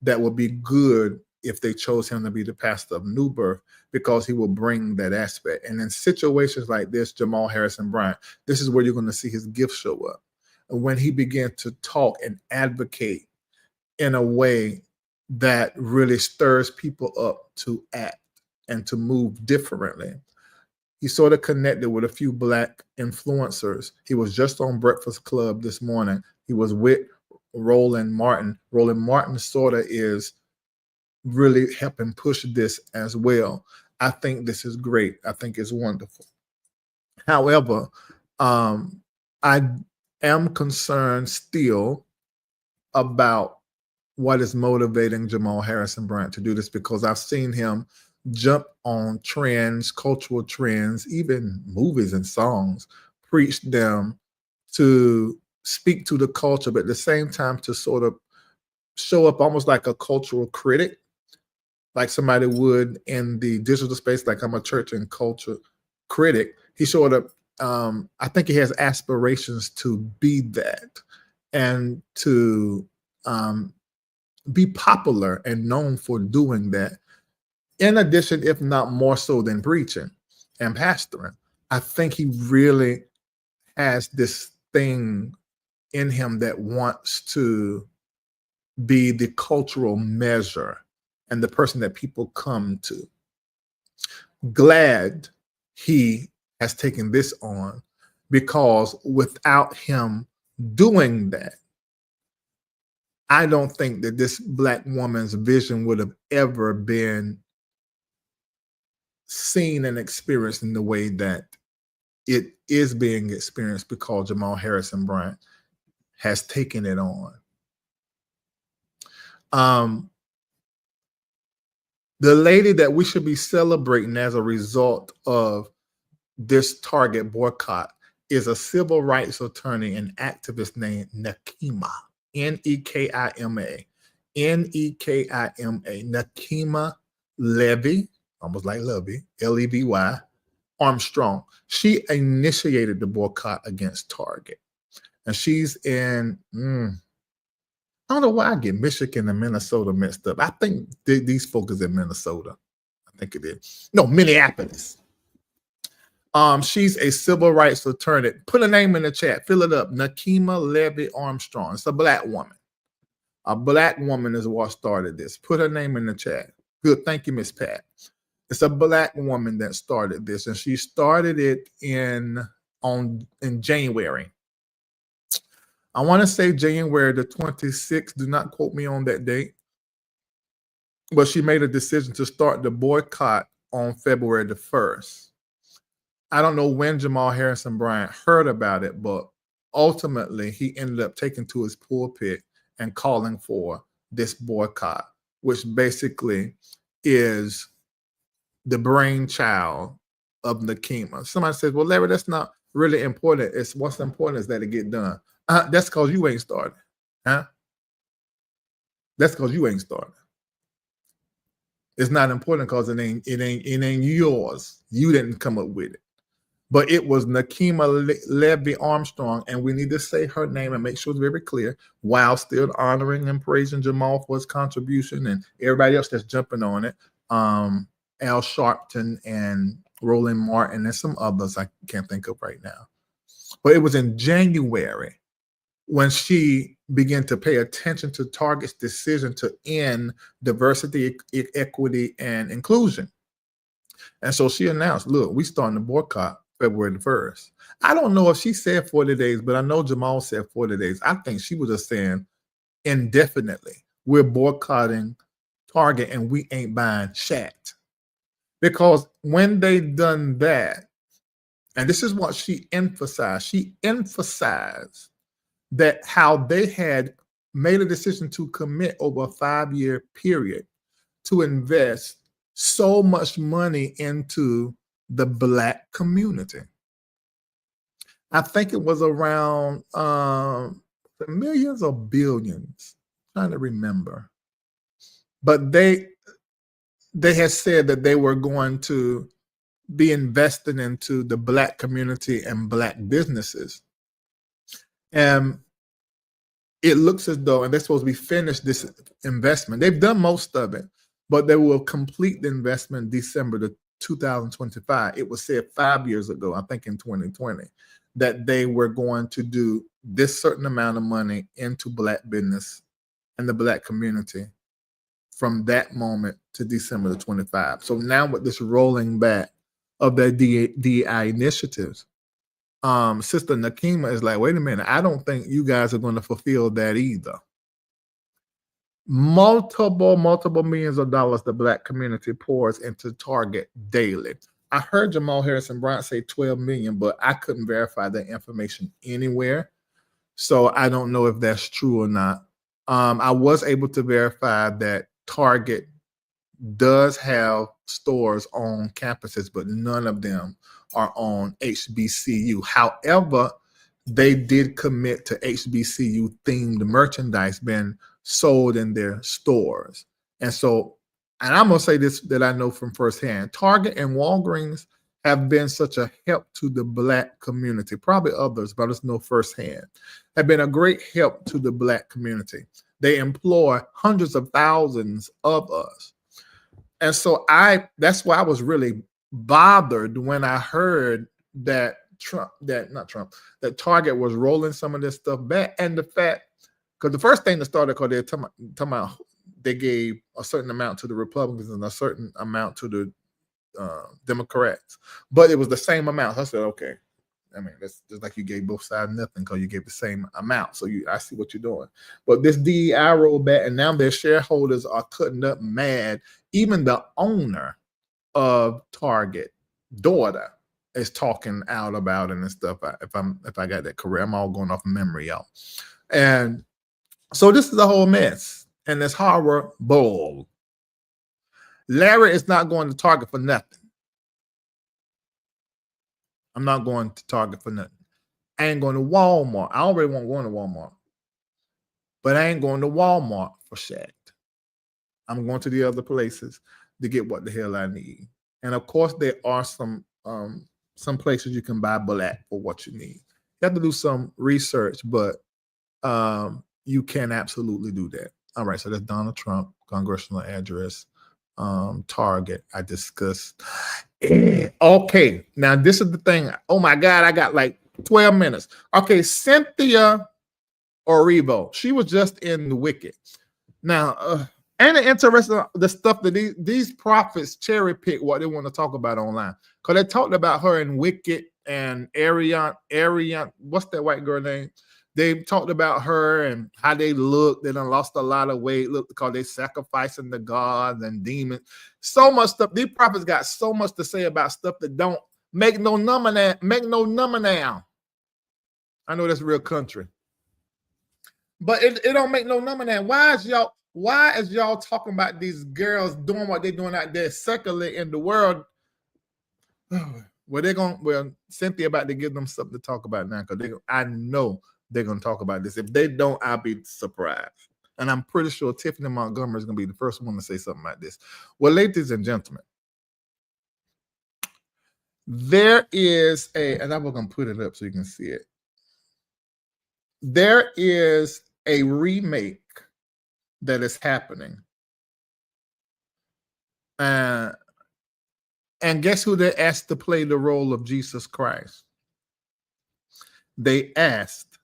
that would be good if they chose him to be the pastor of New Birth, because he will bring that aspect. And in situations like this, Jamal Harrison Bryant, this is where you're going to see his gift show up. And when he began to talk and advocate in a way that really stirs people up to act and to move differently. He sort of connected with a few Black influencers. He was just on Breakfast Club this morning. He was with Roland Martin. Roland Martin sort of is really helping push this as well. I think this is great. I think it's wonderful. However, I am concerned still about what is motivating Jamal Harrison Bryant to do this, because I've seen him jump on trends, cultural trends, even movies and songs, preach them to speak to the culture, but at the same time to sort of show up almost like a cultural critic, like somebody would in the digital space, like I'm a church and culture critic. He sort of, I think he has aspirations to be that and to be popular and known for doing that. In addition, if not more so than preaching and pastoring, I think he really has this thing in him that wants to be the cultural measure and the person that people come to. Glad he has taken this on, because without him doing that, I don't think that this Black woman's vision would have ever been seen and experienced in the way that it is being experienced, because Jamal Harrison Bryant has taken it on. The lady that we should be celebrating as a result of this Target boycott is a civil rights attorney and activist named Nekima, Nekima, Nekima, Nekima Levy, almost like Levy, Levy, Armstrong. She initiated the boycott against Target. And she's in, I don't know why I get Michigan and Minnesota mixed up. I think these folks is in Minnesota. I think it is. No, Minneapolis. She's a civil rights attorney. Put a name in the chat. Fill it up. Nekima Levy Armstrong. It's a black woman. A black woman is what started this. Put her name in the chat. Good. Thank you, Miss Pat. It's a black woman that started this, and she started it in January. I want to say January the 26th. Do not quote me on that date. But she made a decision to start the boycott on February the 1st. I don't know when Jamal Harrison Bryant heard about it, but ultimately he ended up taking to his pulpit and calling for this boycott, which basically is the brainchild of Nekima. Somebody says, well, Larry, that's not really important. It's what's important is that it get done. That's because you ain't started. Huh? That's because you ain't started. It's not important because it ain't yours. You didn't come up with it. But it was Nekima Levy Armstrong, and we need to say her name and make sure it's very clear while still honoring and praising Jamal for his contribution and everybody else that's jumping on it. Al Sharpton and Roland Martin and some others I can't think of right now. But it was in January when she began to pay attention to Target's decision to end diversity, equity, and inclusion. And so she announced, look, we starting the boycott February the 1st. I don't know if she said 40 days, but I know Jamal said 40 days. I think she was just saying indefinitely, we're boycotting Target and we ain't buying shat. Because when they done that, and this is what she emphasized that how they had made a decision to commit over a 5-year period to invest so much money into the Black community. I think it was around millions or billions. I'm trying to remember. But they had said that they were going to be investing into the Black community and Black businesses. And it looks as though, and they're supposed to be finished this investment. They've done most of it, but they will complete the investment December 2025. It was said 5 years ago, I think in 2020, that they were going to do this certain amount of money into Black business and the Black community from that moment to December 25. So now with this rolling back of the DEI initiatives, Sister Nekima is like, wait a minute, I don't think you guys are going to fulfill that either. Multiple millions of dollars the Black community pours into Target daily. I heard Jamal Harrison Bryant say 12 million, but I couldn't verify that information anywhere. So I don't know if that's true or not. I was able to verify that Target does have stores on campuses, but none of them are on HBCU. However, they did commit to HBCU themed merchandise being sold in their stores. And so, and I'm going to say this that I know from firsthand, Target and Walgreens have been such a help to the Black community, probably others, but I just know firsthand, have been a great help to the Black community. They employ hundreds of thousands of us. And so that's why I was really bothered when I heard that that Target was rolling some of this stuff back. And the fact, because the first thing that started, because they're talking about they gave a certain amount to the Republicans and a certain amount to the Democrats, but it was the same amount. So I said, okay. I mean, that's just like you gave both sides nothing because you gave the same amount. So I see what you're doing. But this DEI rollback, and now their shareholders are cutting up mad. Even the owner of Target, daughter, is talking out about it and stuff. If I got that correct, I'm all going off memory, y'all. And so this is a whole mess. and it's horrible. Larry is not going to Target for nothing. I'm not going to Target for nothing. I ain't going to Walmart. I already won't go to Walmart. But I ain't going to Walmart for shit. I'm going to the other places to get what the hell I need. And of course, there are some places you can buy black for what you need. You have to do some research, but you can absolutely do that. All right, so that's Donald Trump, congressional address, Target. I discussed. Okay, now this is the thing. Oh my God, I got like 12 minutes. Okay, Cynthia Erivo. She was just in The Wicked. Now, ain't it interesting the stuff that these prophets cherry pick what they want to talk about online? Because they talked about her in Wicked and Ariana, what's that white girl name? They talked about her and how they look. They done lost a lot of weight. Look, because they sacrificing the gods and demons. So much stuff. These prophets got so much to say about stuff that don't make no number now. I know that's real country. But it don't make no number now. Why is y'all talking about these girls doing what they're doing out there secularly in the world? Well, Cynthia about to give them something to talk about now, because I know they're gonna talk about this. If they don't, I'll be surprised. And I'm pretty sure Tiffany Montgomery is gonna be the first one to say something like this. Well, ladies and gentlemen, there is and I'm gonna put it up so you can see it. There is a remake that is happening. And guess who they asked to play the role of Jesus Christ? They asked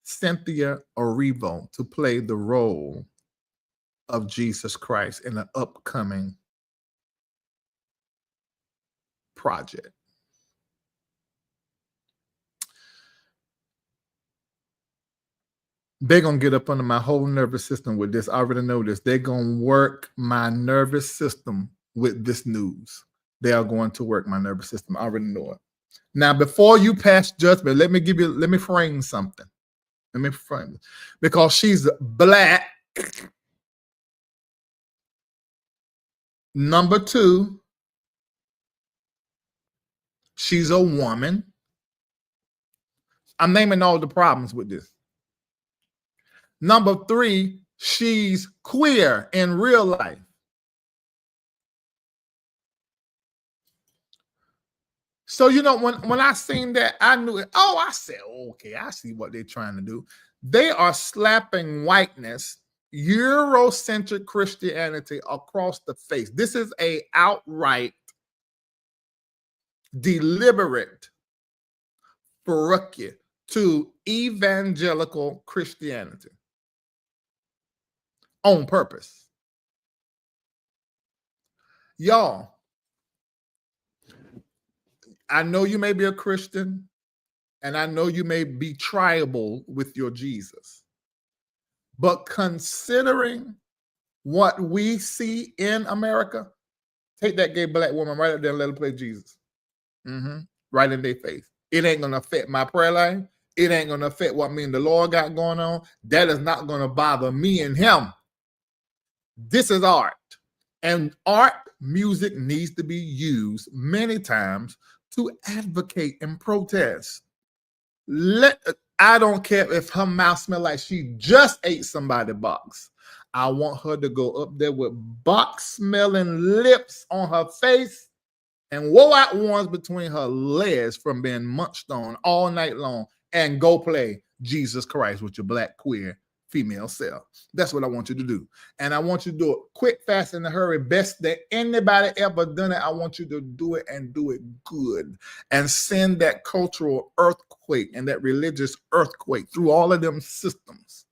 Cynthia Erivo to play the role of Jesus Christ in an upcoming project. They're going to get up under my whole nervous system with this. I already know this. They're going to work my nervous system with this news. They are going to work my nervous system. I already know it. Now, before you pass judgment, let me frame something. Let me frame it. Because she's black. Number two, she's a woman. I'm naming all the problems with this. Number three, she's queer in real life. So, when I seen that, I knew it. Oh, I said, okay, I see what they're trying to do. They are slapping whiteness, Eurocentric Christianity across the face. This is a outright, deliberate fork to evangelical Christianity on purpose. Y'all, I know you may be a Christian, and I know you may be tribal with your Jesus, but considering what we see in America, take that gay black woman right up there and let her play Jesus. Right in their face. It ain't going to affect my prayer life. It ain't going to affect what me and the Lord got going on. That is not going to bother me and him. This is art. And art, music needs to be used many times to advocate and protest. I don't care if her mouth smells like she just ate somebody's box. I want her to go up there with box-smelling lips on her face and woe out ones between her legs from being munched on all night long and go play Jesus Christ with your black queer female self. That's what I want you to do. And I want you to do it quick, fast, in a hurry. Best that anybody ever done it. I want you to do it and do it good. And send that cultural earthquake and that religious earthquake through all of them systems.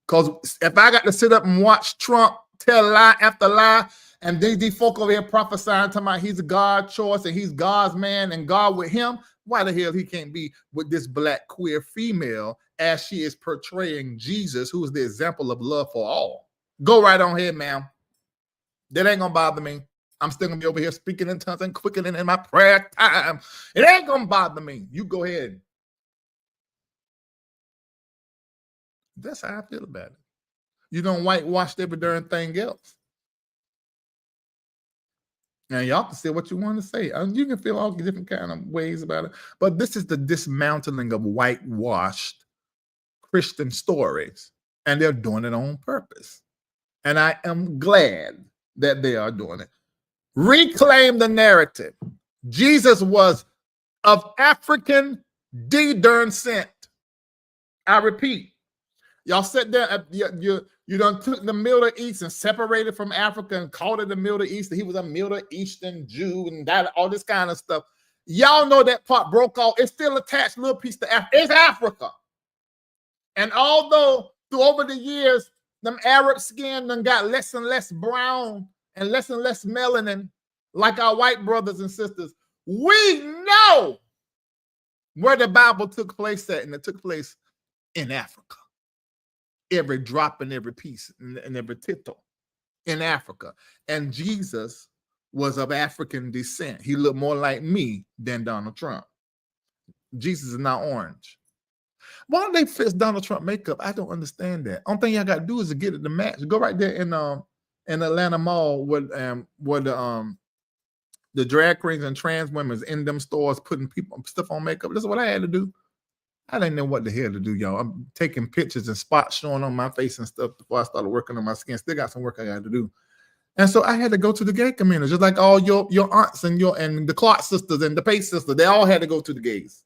Because if I got to sit up and watch Trump tell lie after lie, and these folk over here prophesying, talking about he's a God choice and he's God's man and God with him, why the hell he can't be with this black queer female as she is portraying Jesus, who is the example of love for all? Go right on ahead, ma'am. That ain't gonna bother me. I'm still gonna be over here speaking in tongues and quickening in my prayer time. It ain't gonna bother me. You go ahead. That's how I feel about it. You don't whitewash every darn thing else. Now, y'all can say what you want to say. You can feel all different kind of ways about it. But this is the dismantling of whitewashed Christian stories. And they're doing it on purpose. And I am glad that they are doing it. Reclaim the narrative. Jesus was of African descent. I repeat, y'all sit there, you done took the Middle East and separated from Africa and called it the Middle East. He was a Middle Eastern Jew and that, all this kind of stuff. Y'all know that part broke off. It's still attached, little piece to Africa. It's Africa. And although through over the years, them Arab skin done got less and less brown and less melanin, like our white brothers and sisters, we know where the Bible took place at, and it took place in Africa. Every drop and every piece and every tittle in Africa. And Jesus was of African descent. He looked more like me than Donald Trump. Jesus is not orange. Why don't they fix Donald Trump makeup? I don't understand that. Only thing y'all got to do is to get it to match. Go right there in Atlanta Mall where the drag queens and trans women in them stores putting stuff on makeup. That's what I had to do. I didn't know what the hell to do, y'all. I'm taking pictures and spots showing on my face and stuff before I started working on my skin. Still got some work I got to do. And so I had to go to the gay community, just like all your aunts and the Clark sisters and the Pace sisters. They all had to go to the gays.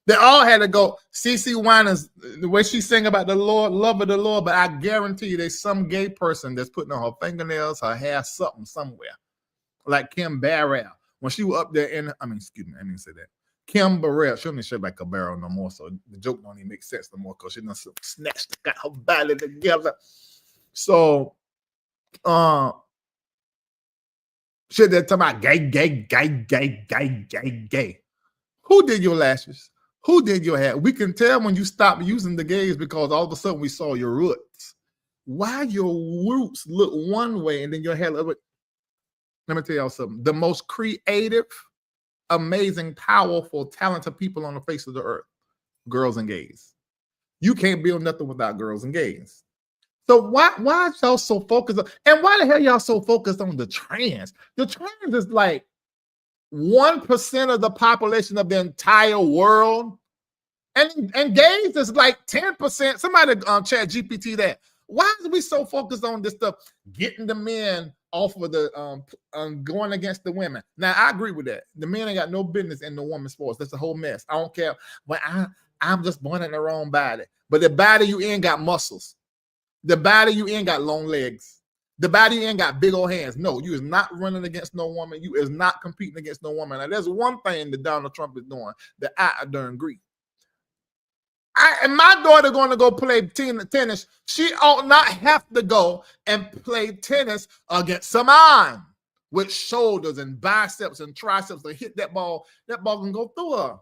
They all had to go. CeCe Winans, the way she sang about the Lord, love of the Lord, but I guarantee you there's some gay person that's putting on her fingernails, her hair, something somewhere. Like Kim Barrell. When she was up there excuse me, I didn't say that. Kim Burrell, she don't even shape like a barrel no more, so the joke don't even make sense no more because she done snatched, got her body together. So, she did talking about gay. Who did your lashes? Who did your hair? We can tell when you stop using the gays because all of a sudden we saw your roots. Why your roots look one way and then your hair look. Let me tell y'all something. The most creative, amazing, powerful, talented people on the face of the earth, girls and gays. You can't build nothing without girls and gays. So why y'all so focused on, and why the hell y'all so focused on the trans? The trans is like 1% of the population of the entire world. And gays is like 10%. Somebody chat GPT that. Why is we so focused on this stuff, getting the men off of the going against the women? Now I agree with that. The men ain't got no business in the women's sports. That's a whole mess. I don't care. But I'm just born in the wrong body. But the body you in got muscles. The body you in got long legs. The body you in got big old hands. No, you is not running against no woman. You is not competing against no woman. Now there's one thing that Donald Trump is doing that I darn agree. And my daughter going to go play tennis. She ought not have to go and play tennis against some man with shoulders and biceps and triceps and hit that ball. That ball can go through her.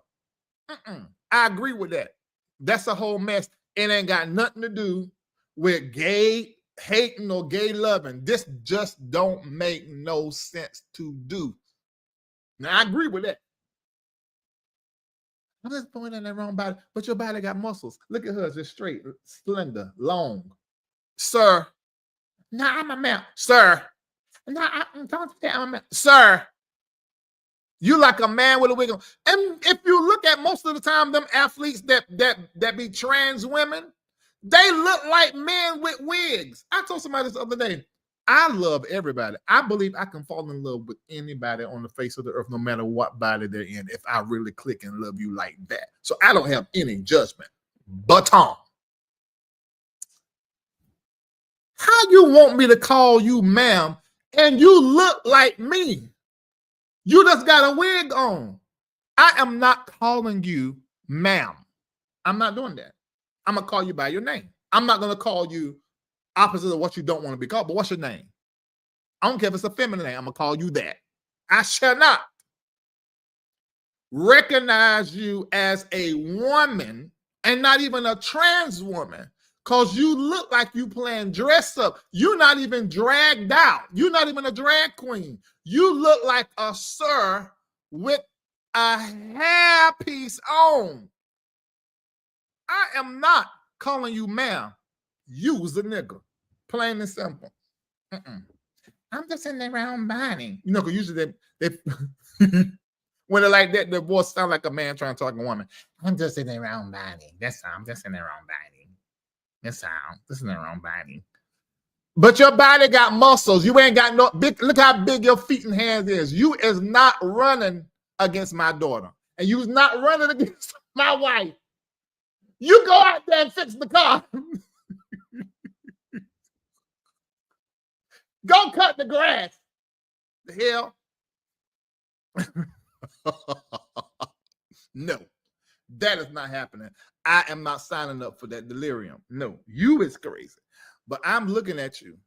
I agree with that. That's a whole mess. It ain't got nothing to do with gay hating or gay loving. This just don't make no sense to do. Now I agree with that. I'm just pointing in the wrong body, but your body got muscles. Look at her, just straight, slender, long. Sir, I'm a man. Sir, don't do that. I'm a man. Sir, you like a man with a wig on. And if you look at most of the time, them athletes that be trans women, they look like men with wigs. I told somebody this the other day. I love everybody. I believe I can fall in love with anybody on the face of the earth, no matter what body they're in, if I really click and love you like that. So I don't have any judgment. But how you want me to call you ma'am and you look like me? You just got a wig on. I am not calling you ma'am. I'm not doing that. I'm going to call you by your name. I'm not going to call you opposite of what you don't want to be called, but what's your name? I don't care if it's a feminine name. I'm going to call you that. I shall not recognize you as a woman and not even a trans woman because you look like you playing dress up. You're not even dragged out. You're not even a drag queen. You look like a sir with a hair piece on. I am not calling you ma'am. Use the nigga. Plain and simple. I'm just in there around Bonnie. You know, because usually they when they're like that, the voice sound like a man trying to talk to a woman. I'm just in there around Bonnie. That's how I'm just in there around Bonnie. That's how I'm just in there around Bonnie. But your body got muscles. You ain't got no big. Look how big your feet and hands is. You is not running against my daughter. And you's not running against my wife. You go out there and fix the car. Go cut the grass. The hell? No, that is not happening. I am not signing up for that delirium. No, you is crazy. But I'm looking at you.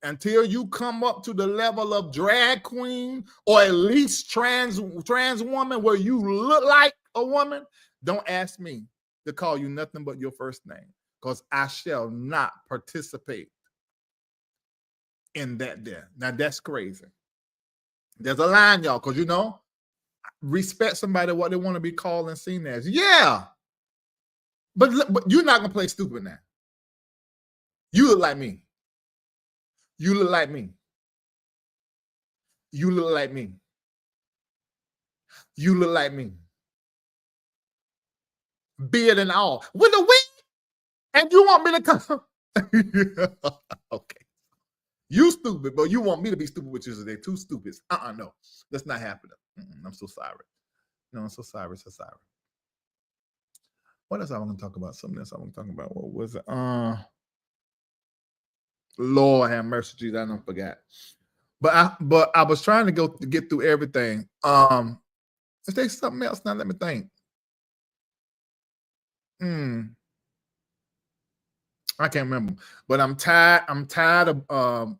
Until you come up to the level of drag queen or at least trans woman where you look like a woman, don't ask me to call you nothing but your first name, because I shall not participate in that there. Now that's crazy. There's a line, y'all, because you know, respect somebody what they want to be called and seen as. Yeah. But you're not going to play stupid now. You look like me. You look like me. You look like me. You look like me. Beard and all. With a wig. And you want me to come? Okay. You stupid, but you want me to be stupid with you, so they're two stupids. No. That's not happening. I'm so sorry. No, I'm so sorry. So sorry. What else I want to talk about? Something else I want to talk about. What was it? Lord have mercy, Jesus. I don't forget. But I was trying to get through everything. Is there something else? Now let me think. I can't remember. But I'm tired of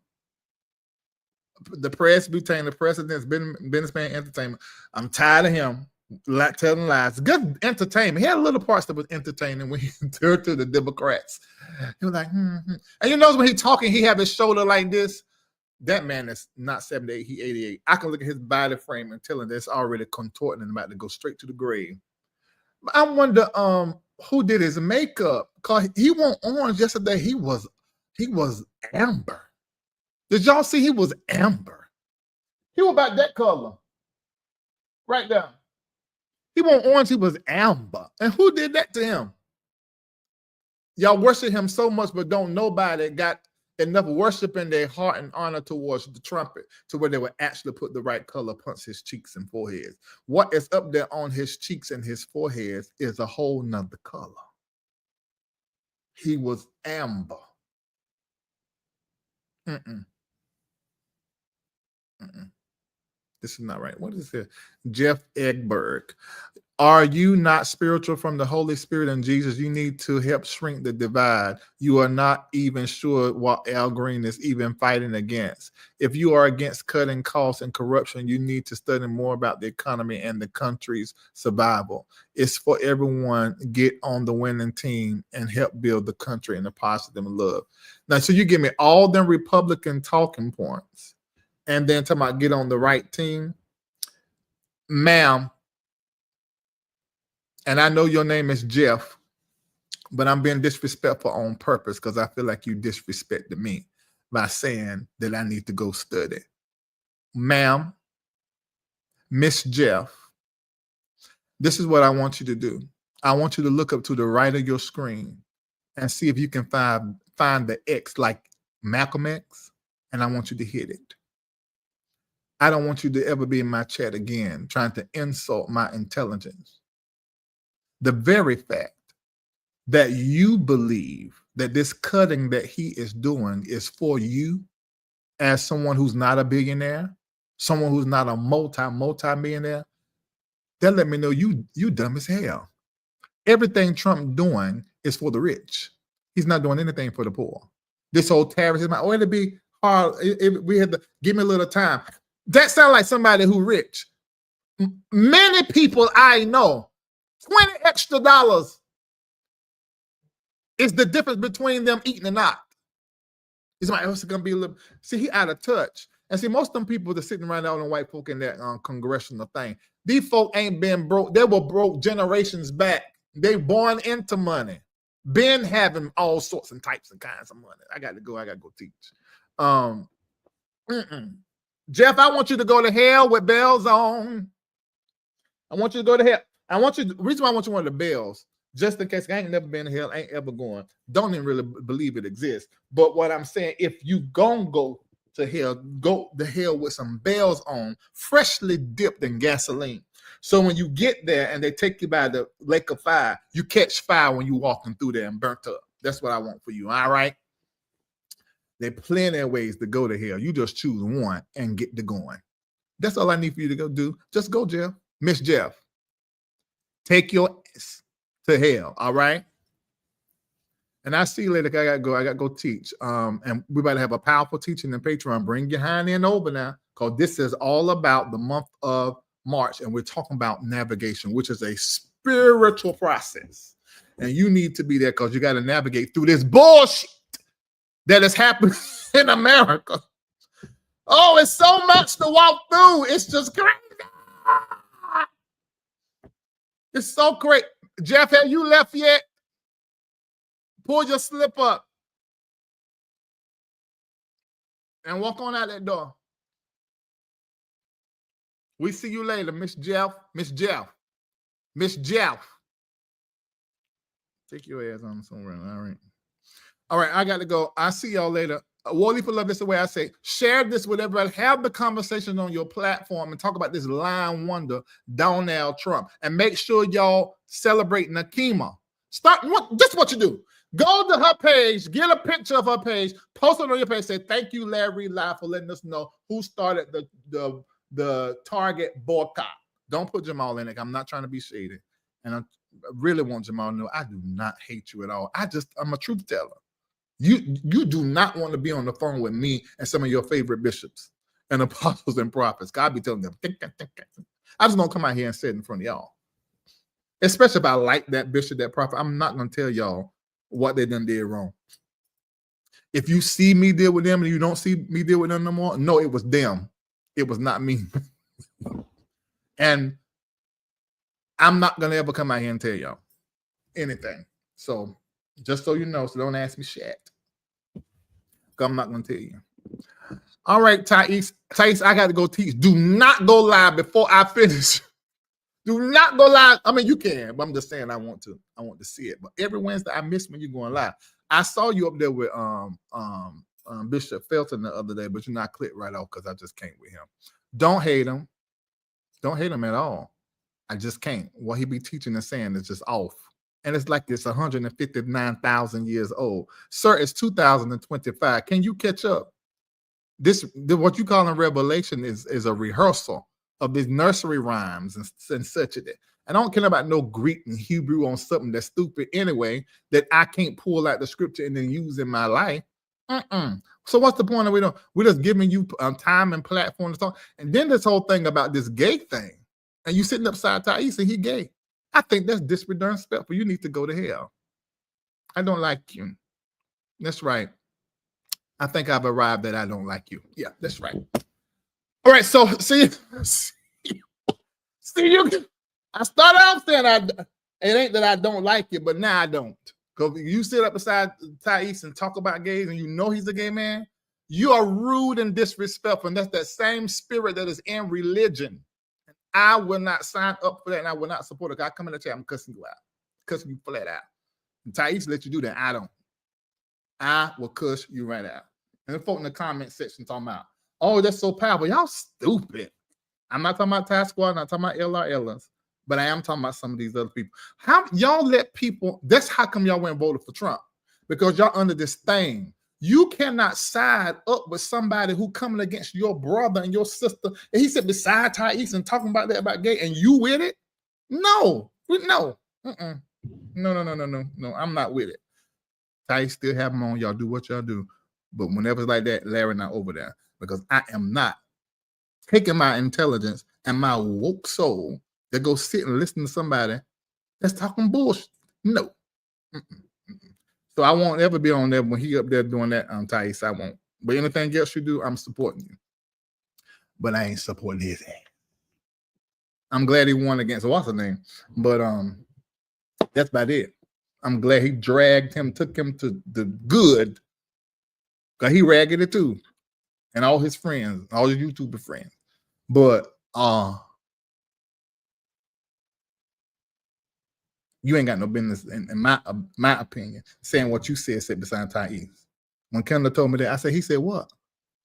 the press between the president's businessman entertainment. I'm tired of him telling lies. Good entertainment. He had little parts that was entertaining when he turned to the Democrats. He was like, And you know when he's talking, he have his shoulder like this. That man is not 78, he 88. I can look at his body frame and tell him that's already contorting and about to go straight to the grave. But I wonder who did his makeup, because he went orange yesterday. He was amber. Did y'all see he was amber? He was about that color. Right there. He went orange, he was amber. And who did that to him? Y'all worship him so much, but don't nobody got enough worship in their heart and honor towards the trumpet to where they would actually put the right color upon his cheeks and foreheads. What is up there on his cheeks and his foreheads is a whole nother color. He was amber. This is not right. What is it? Jeff Egberg. Are you not spiritual from the Holy Spirit and Jesus? You need to help shrink the divide. You are not even sure what Al Green is even fighting against. If you are against cutting costs and corruption, you need to study more about the economy and the country's survival. It's for everyone. Get on the winning team and help build the country in a positive love. Now, so you give me all them Republican talking points and then talking about get on the right team. Ma'am, and I know your name is Jeff, but I'm being disrespectful on purpose because I feel like you disrespected me by saying that I need to go study. Ma'am, Miss Jeff, this is what I want you to do. I want you to look up to the right of your screen and see if you can find the X like Malcolm X, and I want you to hit it. I don't want you to ever be in my chat again trying to insult my intelligence. The very fact that you believe that this cutting that he is doing is for you as someone who's not a billionaire, someone who's not a multi-millionaire, that let me know you dumb as hell. Everything Trump doing is for the rich. He's not doing anything for the poor. This whole tariff is like, it'd be hard. We had to give me a little time. That sounds like somebody who's rich. Many people I know, $20 extra is the difference between them eating or not. It's like, it's going to be a little, see, he out of touch. And see, most of them people that sitting around all them white folk in that congressional thing, these folk ain't been broke. They were broke generations back. They born into money. Been having all sorts and types and kinds of money. I got to go teach. Jeff, I want you to go to hell with bells on. I want you to go to hell. The reason why I want you one of the bells, just in case I ain't never been to hell, ain't ever going, don't even really believe it exists. But what I'm saying, if you gonna go to hell, go to hell with some bells on, freshly dipped in gasoline. So when you get there and they take you by the lake of fire, you catch fire when you walking through there and burnt up. That's what I want for you. All right. There are plenty of ways to go to hell. You just choose one and get to going. That's all I need for you to go do. Just go, Jeff. Miss Jeff. Take your ass to hell. All right. And I see you later. I got to go teach. And we about to have a powerful teaching in Patreon. Bring your hind end over now, because this is all about the month of March, and we're talking about navigation, which is a spiritual process. And you need to be there because you got to navigate through this bullshit that is happening in America. Oh, it's so much to walk through. It's just crazy. It's so great. Jeff, have you left yet? Pull your slip up and walk on out that door. We see you later, Miss Jeff. Miss Jeff. Miss Jeff. Take your ass on somewhere. All right. All right, I got to go. I'll see y'all later. Wally for love, this is the way I say. Share this with everybody. Have the conversation on your platform and talk about this lying wonder, Donald Trump. And make sure y'all celebrate Nakima. This is what you do. Go to her page, get a picture of her page, post it on your page, say, thank you, Larry Live, for letting us know who started the Target boycott. Don't put Jamal in it. I'm not trying to be shady. And I really want Jamal to know I do not hate you at all. I'm a truth teller. You do not want to be on the phone with me and some of your favorite bishops and apostles and prophets. God be telling them, think. I just don't come out here and say it in front of y'all. Especially if I like that bishop, that prophet, I'm not going to tell y'all what they done did wrong. If you see me deal with them and you don't see me deal with them no more, no, it was them. It was not me. And I'm not going to ever come out here and tell y'all anything. So just so you know, so don't ask me shit. I'm not going to tell you. All right, Thais, I got to go teach. Do not go live before I finish. Do not go live. I mean, you can, but I'm just saying I want to see it. But every Wednesday, I miss when you're going live. I saw you up there with Bishop Felton the other day, but I clicked right off because I just can't with him. Don't hate him. Don't hate him at all. I just can't. What he be teaching and saying is just off. And it's like it's 159,000 years old. Sir, it's 2025. Can you catch up? What you call in Revelation is a rehearsal of these nursery rhymes and such. I don't care about no Greek and Hebrew on something that's stupid anyway that I can't pull out the scripture and then use in my life. So what's the point of we're just giving you time and platform to talk. And then this whole thing about this gay thing, and you sitting upside Thais and he gay. I think that's disrespectful. You need to go to hell. I don't like you. That's right. I think I've arrived that I don't like you. Yeah, that's right. All right, so see you. I started off saying it ain't that I don't like you, but now I don't. Because you sit up beside Thais and talk about gays and you know he's a gay man, you are rude and disrespectful. And that's that same spirit that is in religion. I will not sign up for that and I will not support it. I come in the chat, I'm cussing you out. Cussing you flat out. And Thais let you do that. I don't. I will cuss you right out. And the folk in the comment section talking about, oh, that's so powerful. Y'all stupid. I'm not talking about Task Squad, I'm not talking about LRLs, but I am talking about some of these other people. How y'all let people, that's how come y'all went and voted for Trump. Because y'all under this thing. You cannot side up with somebody who coming against your brother and your sister. And he said beside Thais and talking about that about gay, and you with it? No. No. No. I'm not with it. Thais still have them on. Y'all do what y'all do. But whenever it's like that, Larry not over there. Because I am not taking my intelligence and my woke soul to go sit and listen to somebody that's talking bullshit. No. So I won't ever be on there when he up there doing that on Thais. I won't. But anything else you do, I'm supporting you. But I ain't supporting his ass. I'm glad he won against what's her name. But that's about it. I'm glad he dragged him, took him to the good, because he ragged too, and all his friends, all his YouTuber friends. But you ain't got no business, in my opinion, saying what you said beside Thais. When Kendall told me that, I said, he said what?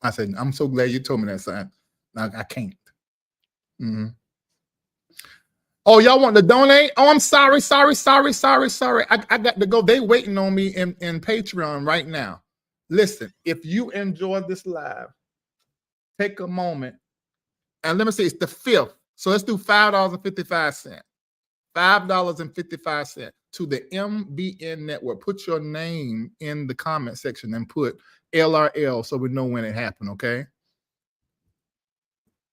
I said, I'm so glad you told me that, son. I can't. Mm-hmm. Oh, y'all want to donate? Oh, I'm sorry. I got to go. They waiting on me in Patreon right now. Listen, if you enjoyed this live, take a moment. And let me say it's the 5th. So let's do $5.55. $5.55 to the MBN network. Put your name in the comment section and put LRL so we know when it happened, okay?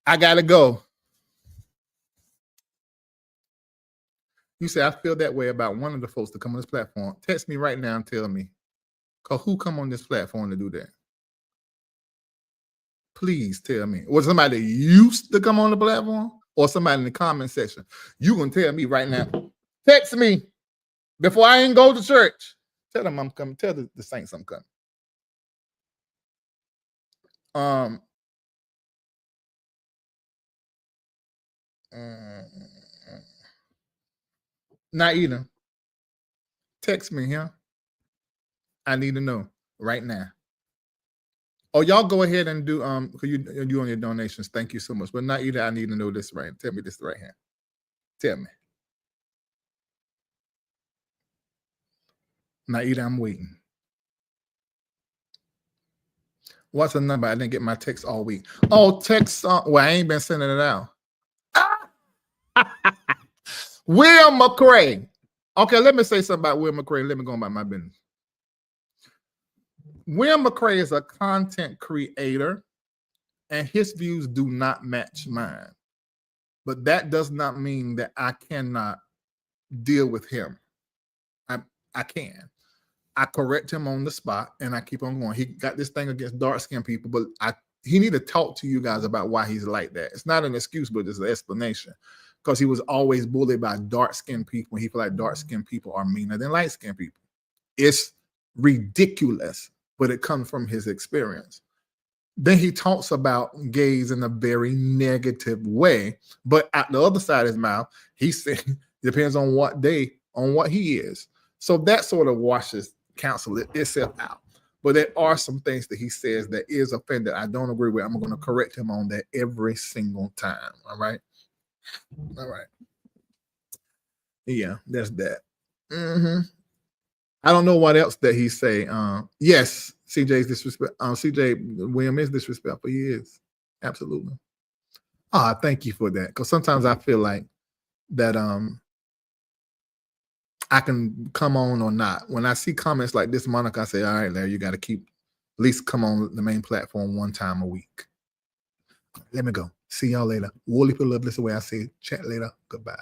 I gotta go. You say I feel that way about one of the folks to come on this platform. Text me right now and tell me. Because who come on this platform to do that? Please tell me. Was somebody that used to come on the platform or somebody in the comment section? You gonna tell me right now. Text me before I ain't go to church. Tell them I'm coming. Tell the saints I'm coming. Naida, text me here. I need to know right now. Oh, y'all go ahead and do you on your donations. Thank you so much. But Naida, I need to know this right. Tell me this right here. Tell me. Naida, I'm waiting. What's the number? I didn't get my text all week. Oh, text. Well, I ain't been sending it out. Will McCray. Okay, let me say something about Will McCray. Let me go about my business. Will McCray is a content creator, and his views do not match mine. But that does not mean that I cannot deal with him. I can. I correct him on the spot, and I keep on going. He got this thing against dark-skinned people, but he need to talk to you guys about why he's like that. It's not an excuse, but it's an explanation. Because he was always bullied by dark-skinned people, and he feel like dark-skinned people are meaner than light-skinned people. It's ridiculous, but it comes from his experience. Then he talks about gays in a very negative way, but at the other side of his mouth, he said it depends on what day, on what he is. So that sort of cancels itself out. But there are some things that he says that is offended. I don't agree with. I'm going to correct him on that every single time. All right. All right. Yeah, that's that. I don't know what else that he say. Yes, CJ's disrespect. CJ William is disrespectful. He is. Absolutely. Thank you for that. Because sometimes I feel like that I can come on or not. When I see comments like this, Monica, I say, all right, Larry, you got to keep at least come on the main platform one time a week. Let me go. See y'all later. Wooly for love. This is the way I say it. Chat later. Goodbye.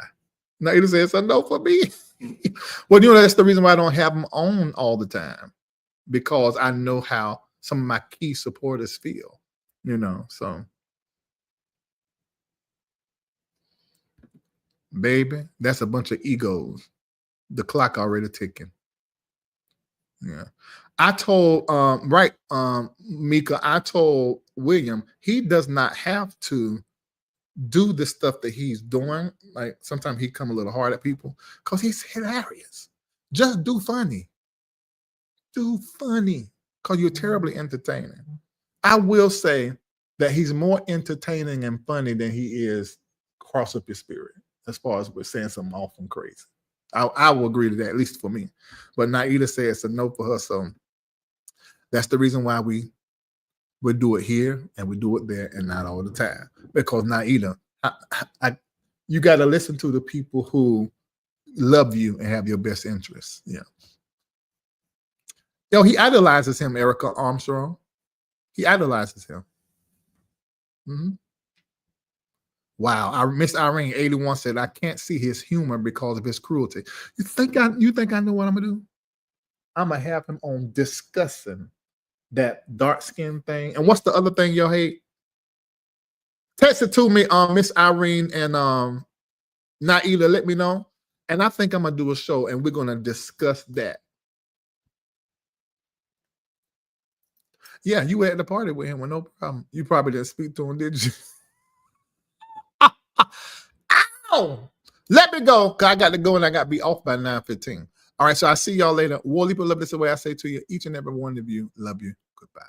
Naida says a no for me. Well, that's the reason why I don't have them on all the time, because I know how some of my key supporters feel, so. Baby, that's a bunch of egos. The clock already ticking. Yeah. I told, Mika, I told William, he does not have to do the stuff that he's doing. Like sometimes he come a little hard at people because he's hilarious. Just do funny. Do funny because you're terribly entertaining. I will say that he's more entertaining and funny than he is cross up your spirit, as far as we're saying something awful crazy. I will agree to that, at least for me. But Naida says it's a no for her. So that's the reason why we do it here and we do it there and not all the time. Because Naida, you got to listen to the people who love you and have your best interests. Yeah. He idolizes him, Erica Armstrong. He idolizes him. Wow. Miss Irene 81 said, I can't see his humor because of his cruelty. You think I know what I'm gonna do? I'm gonna have him on discussing that dark skin thing. And what's the other thing y'all hate? Text it to me, Miss Irene and Naida, let me know. And I think I'm going to do a show and we're going to discuss that. Yeah, you were at the party with him with no problem. You probably didn't speak to him, did you? Ow! Let me go, because I got to go and I got to be off by 9:15. All right, so I'll see y'all later. War people love this the way I say to you. Each and every one of you, love you. Goodbye.